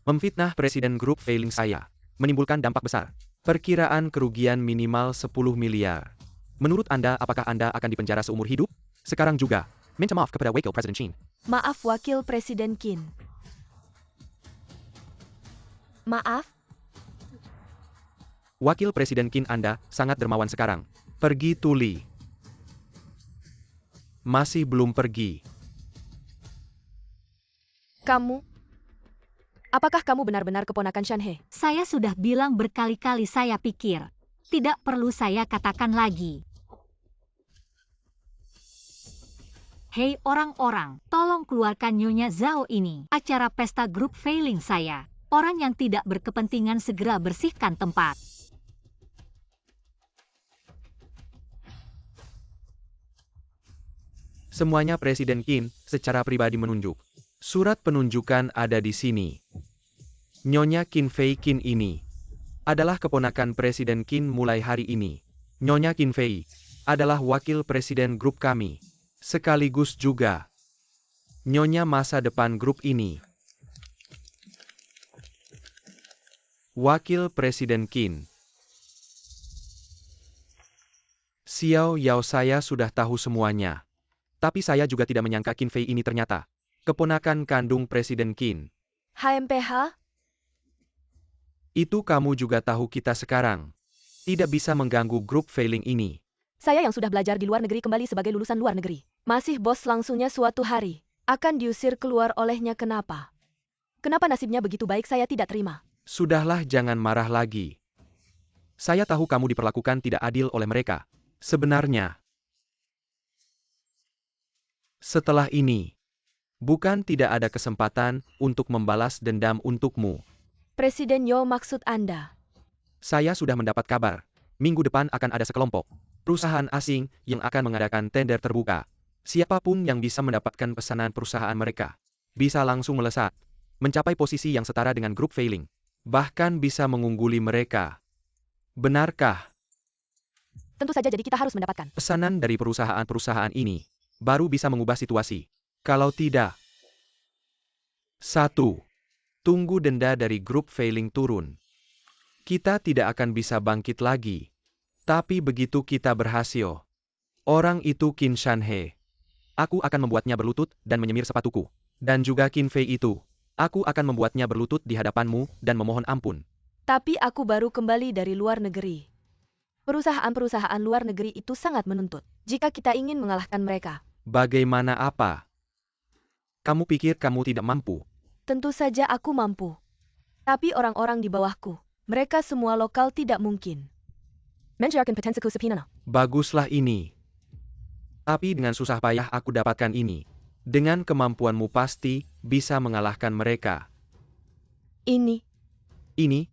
Memfitnah Presiden grup Feiling saya. Menimbulkan dampak besar. Perkiraan kerugian minimal 10 miliar. Menurut Anda, apakah Anda akan dipenjara seumur hidup? Sekarang juga. Minta maaf kepada Wakil Presiden Qin. Maaf Wakil Presiden Qin. Maaf? Wakil Presiden Qin, Anda sangat dermawan sekarang. Pergi tuli. Masih belum pergi. Kamu? Apakah kamu benar-benar keponakan Shan He? Saya sudah bilang berkali-kali, saya pikir. Tidak perlu saya katakan lagi. Hei orang-orang, tolong keluarkan Nyonya Zhao ini. Acara pesta grup Feiling saya. Orang yang tidak berkepentingan segera bersihkan tempat. Semuanya Presiden Qin secara pribadi menunjuk. Surat penunjukan ada di sini. Nyonya Qin Fei Qin ini adalah keponakan Presiden Qin mulai hari ini. Nyonya Qin Fei adalah wakil presiden grup kami. Sekaligus juga Nyonya masa depan grup ini. Wakil Presiden Qin. Xiao Yao, saya sudah tahu semuanya. Tapi saya juga tidak menyangka Qin Fei ini ternyata keponakan kandung Presiden Qin. HMPH? Itu kamu juga tahu kita sekarang tidak bisa mengganggu grup Feiling ini. Saya yang sudah belajar di luar negeri kembali sebagai lulusan luar negeri. Masih bos langsungnya suatu hari. Akan diusir keluar olehnya, kenapa? Kenapa nasibnya begitu baik, saya tidak terima. Sudahlah, jangan marah lagi. Saya tahu kamu diperlakukan tidak adil oleh mereka. Sebenarnya, setelah ini, bukan tidak ada kesempatan untuk membalas dendam untukmu. Presiden Yo, maksud Anda? Saya sudah mendapat kabar. Minggu depan akan ada sekelompok perusahaan asing yang akan mengadakan tender terbuka. Siapapun yang bisa mendapatkan pesanan perusahaan mereka, bisa langsung melesat, mencapai posisi yang setara dengan grup Feiling. Bahkan bisa mengungguli mereka. Benarkah? Tentu saja, jadi kita harus mendapatkan Pesanan dari perusahaan-perusahaan ini baru bisa mengubah situasi. Kalau tidak, 1. Tunggu denda dari grup Feiling turun. Kita tidak akan bisa bangkit lagi. Tapi begitu kita berhasil, orang itu Qin Shan He. Aku akan membuatnya berlutut dan menyemir sepatuku. Dan juga Qin Fei itu. Aku akan membuatnya berlutut di hadapanmu dan memohon ampun. Tapi aku baru kembali dari luar negeri. Perusahaan-perusahaan luar negeri itu sangat menuntut. Jika kita ingin mengalahkan mereka. Bagaimana apa? Kamu pikir kamu tidak mampu? Tentu saja aku mampu. Tapi orang-orang di bawahku, mereka semua lokal, tidak mungkin. Menjadikan potensiku sepinana. Baguslah ini. Tapi dengan susah payah aku dapatkan ini. Dengan kemampuanmu pasti bisa mengalahkan mereka. Ini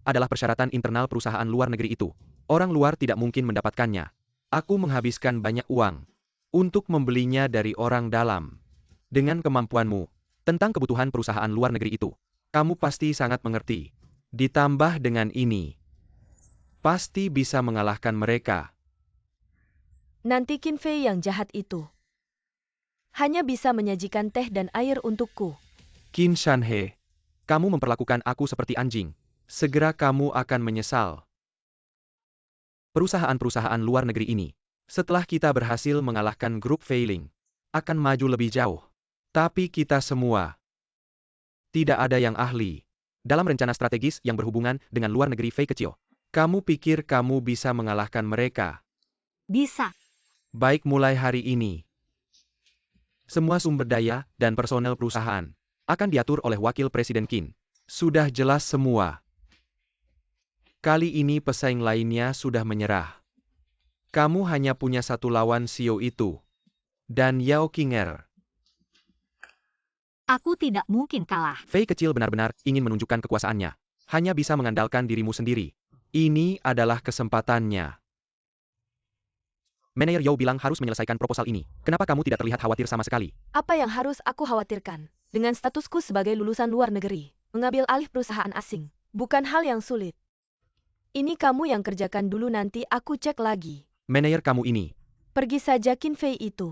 Adalah persyaratan internal perusahaan luar negeri itu. Orang luar tidak mungkin mendapatkannya. Aku menghabiskan banyak uang untuk membelinya dari orang dalam. Dengan kemampuanmu tentang kebutuhan perusahaan luar negeri itu, kamu pasti sangat mengerti. Ditambah dengan ini, pasti bisa mengalahkan mereka. nanti Qin Fei yang jahat itu hanya bisa menyajikan teh dan air untukku. Qin Shan He, kamu memperlakukan aku seperti anjing. Segera kamu akan menyesal. Perusahaan-perusahaan luar negeri ini, setelah kita berhasil mengalahkan grup Feiling, akan maju lebih jauh. Tapi kita semua, tidak ada yang ahli dalam rencana strategis yang berhubungan dengan luar negeri Fei kecil. Kamu pikir kamu bisa mengalahkan mereka? Bisa. Baik, mulai hari ini, semua sumber daya dan personel perusahaan akan diatur oleh Wakil Presiden Qin. Sudah jelas semua. Kali ini pesaing lainnya sudah menyerah. Kamu hanya punya satu lawan, Xiao itu. Dan Yao Qinger. Aku tidak mungkin kalah. Fei kecil benar-benar ingin menunjukkan kekuasaannya. Hanya bisa mengandalkan dirimu sendiri. Ini adalah kesempatannya. Manajer Yao bilang harus menyelesaikan proposal ini. Kenapa kamu tidak terlihat khawatir sama sekali? Apa yang harus aku khawatirkan? Dengan statusku sebagai lulusan luar negeri, mengambil alih perusahaan asing, bukan hal yang sulit. Ini kamu yang kerjakan dulu, nanti aku cek lagi. Manajer kamu ini. Pergi saja Qin Fei itu.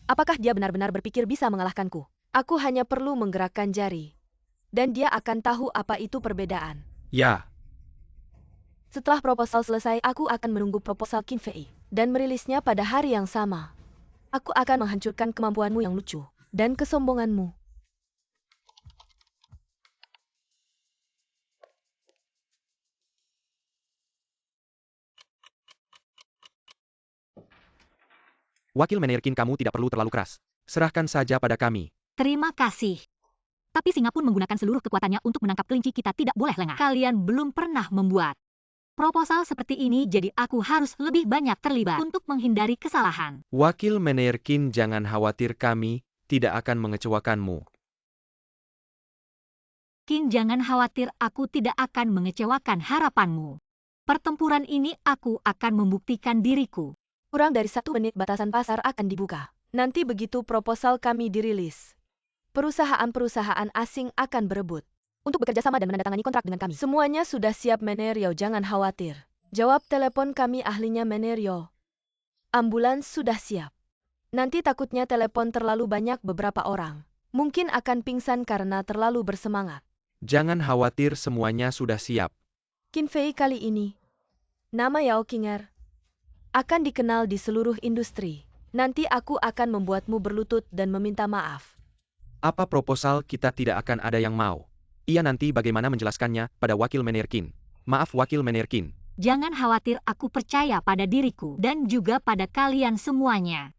Apakah dia benar-benar berpikir bisa mengalahkanku? Aku hanya perlu menggerakkan jari. Dan dia akan tahu apa itu perbedaan. Ya. Setelah proposal selesai, aku akan menunggu proposal Qin Fei dan merilisnya pada hari yang sama. Aku akan menghancurkan kemampuanmu yang lucu dan kesombonganmu. Wakil Manajer Qin, kamu tidak perlu terlalu keras. Serahkan saja pada kami. Terima kasih. Tapi singa pun menggunakan seluruh kekuatannya untuk menangkap kelinci, kita tidak boleh lengah. Kalian belum pernah membuat proposal seperti ini, jadi aku harus lebih banyak terlibat untuk menghindari kesalahan. Wakil Manajer Qin, jangan khawatir, kami tidak akan mengecewakanmu. Qin, jangan khawatir, aku tidak akan mengecewakan harapanmu. Pertempuran ini aku akan membuktikan diriku. Kurang dari 1 menit batasan pasar akan dibuka. Nanti begitu proposal kami dirilis, perusahaan-perusahaan asing akan berebut untuk bekerja sama dan menandatangani kontrak dengan kami. Semuanya sudah siap, Manajer Yao, jangan khawatir. Jawab telepon kami, ahlinya Manajer Yao. Ambulans sudah siap. Nanti takutnya telepon terlalu banyak, beberapa orang mungkin akan pingsan karena terlalu bersemangat. Jangan khawatir, semuanya sudah siap. Qin Fei kali ini, nama Yao Qinger, akan dikenal di seluruh industri. Nanti aku akan membuatmu berlutut dan meminta maaf. Apa proposal kita tidak akan ada yang mau? Ia nanti bagaimana menjelaskannya pada Wakil Manajer Qin. Maaf Wakil Manajer Qin. Jangan khawatir, aku percaya pada diriku dan juga pada kalian semuanya.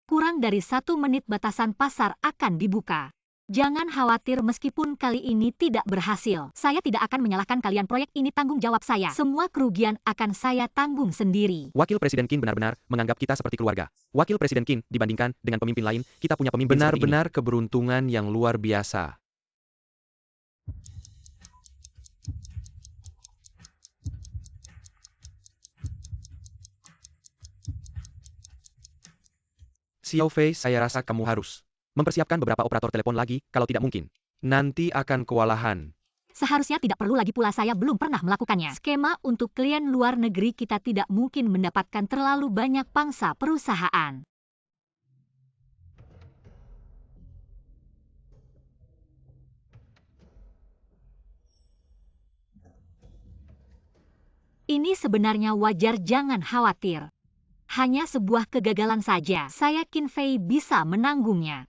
Kurang dari 1 menit batasan pasar akan dibuka. Jangan khawatir, meskipun kali ini tidak berhasil, saya tidak akan menyalahkan kalian. Proyek ini tanggung jawab saya. Semua kerugian akan saya tanggung sendiri. Wakil Presiden Qin benar-benar menganggap kita seperti keluarga. Wakil Presiden Qin, dibandingkan dengan pemimpin lain, kita punya pemimpin benar-benar keberuntungan yang luar biasa. Xiao Fei, saya rasa kamu harus mempersiapkan beberapa operator telepon lagi, kalau tidak mungkin nanti akan kewalahan. Seharusnya tidak perlu lagi pula, saya belum pernah melakukannya. Skema untuk klien luar negeri, kita tidak mungkin mendapatkan terlalu banyak pangsa perusahaan. Ini sebenarnya wajar, jangan khawatir. Hanya sebuah kegagalan saja, saya Qin Fei bisa menanggungnya.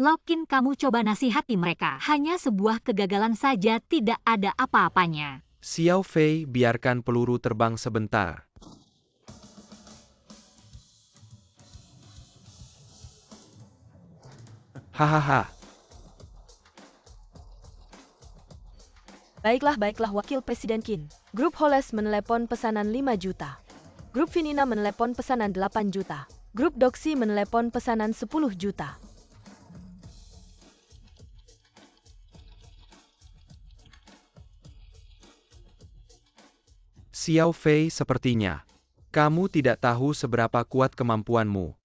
Lokin, kamu coba nasihati mereka. Hanya sebuah kegagalan saja, tidak ada apa-apanya. Xiao Fei, biarkan peluru terbang sebentar. Hahaha. Baiklah Wakil Presiden Qin. Grup Holes menelepon pesanan 5 juta. Grup Finina menelepon pesanan 8 juta. Grup Doxy menelepon pesanan 10 juta. Xiao Fei, sepertinya kamu tidak tahu seberapa kuat kemampuanmu.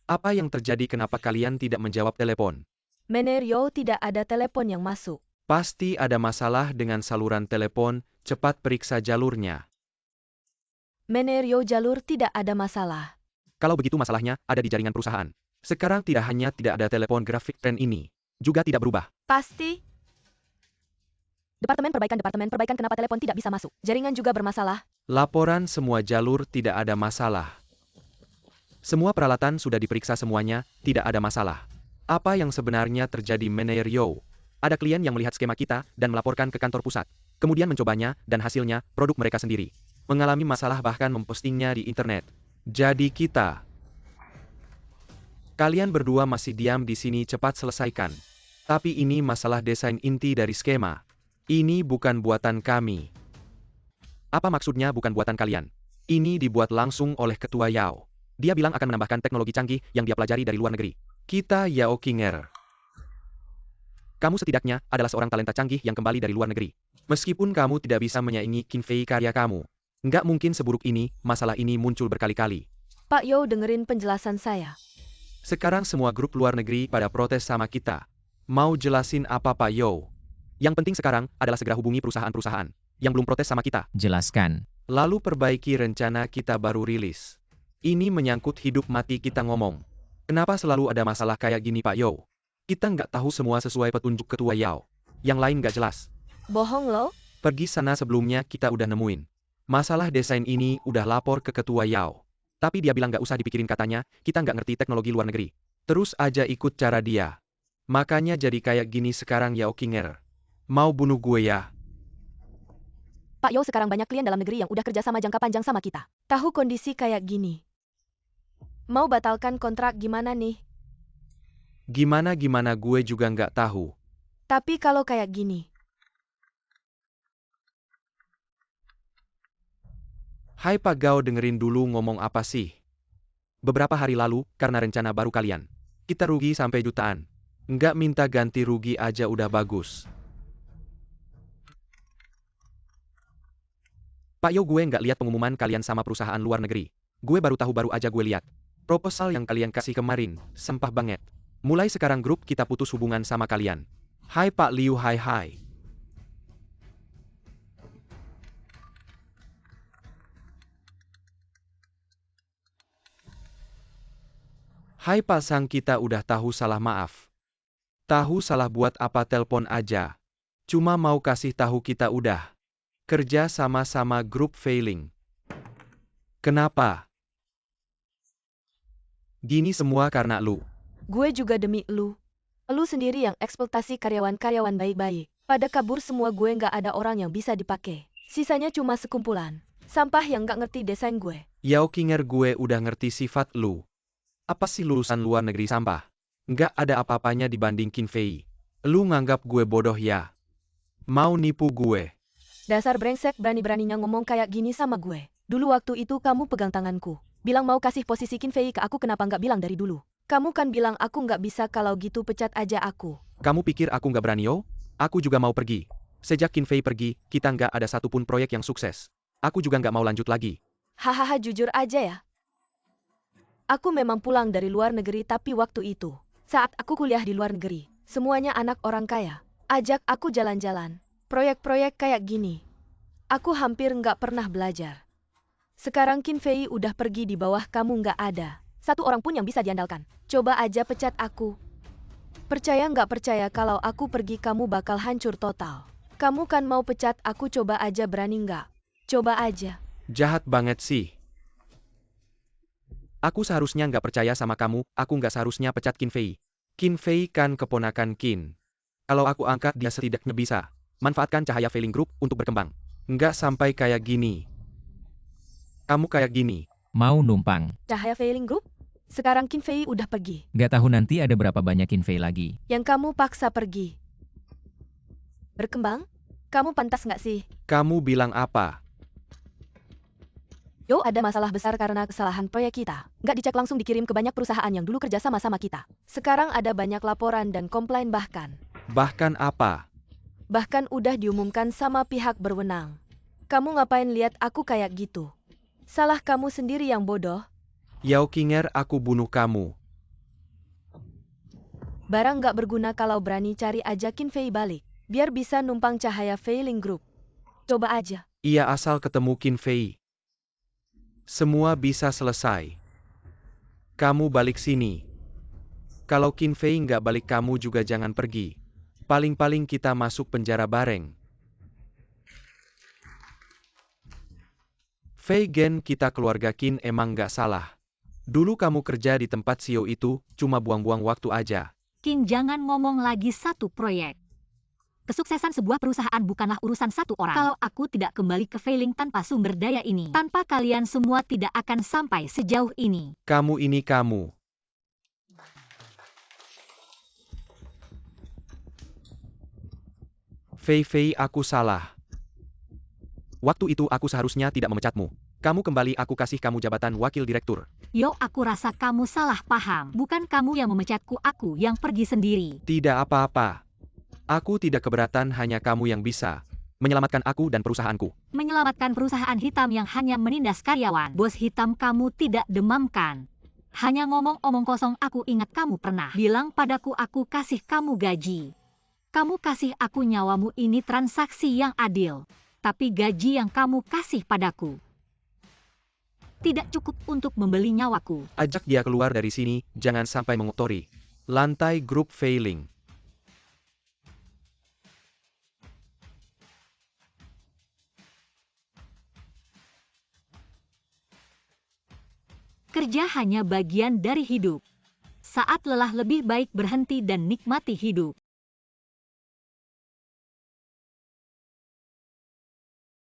Apa yang terjadi, kenapa kalian tidak menjawab telepon? Manajer Yao, tidak ada telepon yang masuk. Pasti ada masalah dengan saluran telepon, cepat periksa jalurnya. Manajer Yao, jalur tidak ada masalah. Kalau begitu masalahnya ada di jaringan perusahaan. Sekarang tidak hanya tidak ada telepon, grafik tren ini juga tidak berubah. Pasti. Departemen perbaikan, kenapa telepon tidak bisa masuk? Jaringan juga bermasalah. Laporan semua jalur tidak ada masalah. Semua peralatan sudah diperiksa semuanya, tidak ada masalah. Apa yang sebenarnya terjadi Manager Yo? Ada klien yang melihat skema kita dan melaporkan ke kantor pusat. Kemudian mencobanya, dan hasilnya, produk mereka sendiri. Mengalami masalah bahkan mempostingnya di internet. Jadi kita... Kalian berdua masih diam di sini, cepat selesaikan. Tapi ini masalah desain inti dari skema. Ini bukan buatan kami. Apa maksudnya bukan buatan kalian? Ini dibuat langsung oleh Ketua Yao. Dia bilang akan menambahkan teknologi canggih yang dia pelajari dari luar negeri. Kita Yao Qinger. Kamu setidaknya adalah seorang talenta canggih yang kembali dari luar negeri. Meskipun kamu tidak bisa menyaingi Qin Fei karya kamu. Nggak mungkin seburuk ini, masalah ini muncul berkali-kali. Pak Yo dengerin penjelasan saya. Sekarang semua grup luar negeri pada protes sama kita. Mau jelasin apa Pak Yo? Yang penting sekarang adalah segera hubungi perusahaan-perusahaan yang belum protes sama kita. Jelaskan. Lalu perbaiki rencana kita baru rilis. Ini menyangkut hidup mati kita ngomong. Kenapa selalu ada masalah kayak gini Pak Yo? Kita nggak tahu semua sesuai petunjuk Ketua Yao. Yang lain nggak jelas. Bohong lo? Pergi sana sebelumnya kita udah nemuin. Masalah desain ini udah lapor ke Ketua Yao. Tapi dia bilang nggak usah dipikirin katanya, kita nggak ngerti teknologi luar negeri. Terus aja ikut cara dia. Makanya jadi kayak gini sekarang Yao Qinger. Mau bunuh gue ya? Pak Yo sekarang banyak klien dalam negeri yang udah kerja sama jangka panjang sama kita. Tahu kondisi kayak gini. Mau batalkan kontrak gimana nih? Gimana gue juga nggak tahu. Tapi kalau kayak gini. Hai Pak Gao, dengerin dulu ngomong apa sih. Beberapa hari lalu, karena rencana baru kalian, kita rugi sampai jutaan. Nggak minta ganti rugi aja udah bagus. Pak Yo, gue nggak lihat pengumuman kalian sama perusahaan luar negeri. Gue baru aja gue lihat. Proposal yang kalian kasih kemarin, sampah banget. Mulai sekarang grup kita putus hubungan sama kalian. Hai Pak Liu, hai. Hai Pak Sang, kita udah tahu salah, maaf. Tahu salah buat apa, telepon aja. Cuma mau kasih tahu kita udah kerja sama-sama grup failing. Kenapa? Gini semua karena lu. Gue juga demi lu. Lu sendiri yang eksploitasi karyawan-karyawan baik-baik. Pada kabur semua, gue nggak ada orang yang bisa dipakai. Sisanya cuma sekumpulan sampah yang nggak ngerti desain gue. Yao Qinger, gue udah ngerti sifat lu. Apa sih lulusan luar negeri sampah? Nggak ada apa-apanya dibanding Qin Fei. Lu nganggap gue bodoh ya? Mau nipu gue? Dasar brengsek, berani-beraninya ngomong kayak gini sama gue. Dulu waktu itu kamu pegang tanganku. Bilang mau kasih posisi Qin Fei ke aku, kenapa nggak bilang dari dulu? Kamu kan bilang aku nggak bisa, kalau gitu pecat aja aku. Kamu pikir aku nggak berani yo? Aku juga mau pergi. Sejak Qin Fei pergi, kita nggak ada satupun proyek yang sukses. Aku juga nggak mau lanjut lagi. Hahaha, jujur aja ya. Aku memang pulang dari luar negeri, tapi waktu itu, saat aku kuliah di luar negeri, semuanya anak orang kaya. Ajak aku jalan-jalan. Proyek-proyek kayak gini. Aku hampir nggak pernah belajar. Sekarang Qin Fei udah pergi, di bawah kamu nggak ada satu orang pun yang bisa diandalkan. Coba aja pecat aku. Percaya nggak percaya, kalau aku pergi kamu bakal hancur total. Kamu kan mau pecat aku, coba aja, berani nggak? Coba aja. Jahat banget sih. Aku seharusnya nggak percaya sama kamu, aku nggak seharusnya pecat Qin Fei. Qin Fei kan keponakan Qin. Kalau aku angkat dia setidaknya bisa manfaatkan cahaya Failing Group untuk berkembang. Nggak sampai kayak gini. Kamu kayak gini. Mau numpang. Cahaya Failing Group? Sekarang Qin Fei udah pergi. Gak tahu nanti ada berapa banyak Qin Fei lagi. Yang kamu paksa pergi. Berkembang? Kamu pantas nggak sih? Kamu bilang apa? Yo, ada masalah besar karena kesalahan proyek kita. Nggak dicek langsung dikirim ke banyak perusahaan yang dulu kerja sama-sama kita. Sekarang ada banyak laporan dan komplain bahkan. Bahkan apa? Bahkan udah diumumkan sama pihak berwenang. Kamu ngapain lihat aku kayak gitu? Salah kamu sendiri yang bodoh. Yao Qinger, aku bunuh kamu. Barang nggak berguna, kalau berani cari aja Qin Fei balik. Biar bisa numpang cahaya Failing Group. Coba aja. Iya, asal ketemu Qin Fei. Semua bisa selesai. Kamu balik sini. Kalau Qin Fei nggak balik, kamu juga jangan pergi. Paling-paling kita masuk penjara bareng. Fei Gen, kita keluarga Qin emang nggak salah. Dulu kamu kerja di tempat CEO itu, cuma buang-buang waktu aja. Qin, jangan ngomong lagi satu proyek. Kesuksesan sebuah perusahaan bukanlah urusan satu orang. Kalau aku tidak kembali ke Fei Ling tanpa sumber daya ini, tanpa kalian semua tidak akan sampai sejauh ini. Kamu ini kamu. Fei, aku salah. Waktu itu aku seharusnya tidak memecatmu. Kamu kembali, aku kasih kamu jabatan wakil direktur. Yo, aku rasa kamu salah paham. Bukan kamu yang memecatku, aku yang pergi sendiri. Tidak apa-apa. Aku tidak keberatan, hanya kamu yang bisa menyelamatkan aku dan perusahaanku. Menyelamatkan perusahaan hitam yang hanya menindas karyawan. Bos hitam kamu tidak demamkan. Hanya ngomong-omong kosong. Aku ingat kamu pernah bilang padaku, aku kasih kamu gaji. Kamu kasih aku nyawamu, ini transaksi yang adil. Tapi gaji yang kamu kasih padaku tidak cukup untuk membeli nyawaku. Ajak dia keluar dari sini, jangan sampai mengotori lantai grup Fei Ling. Kerja hanya bagian dari hidup. Saat lelah lebih baik berhenti dan nikmati hidup.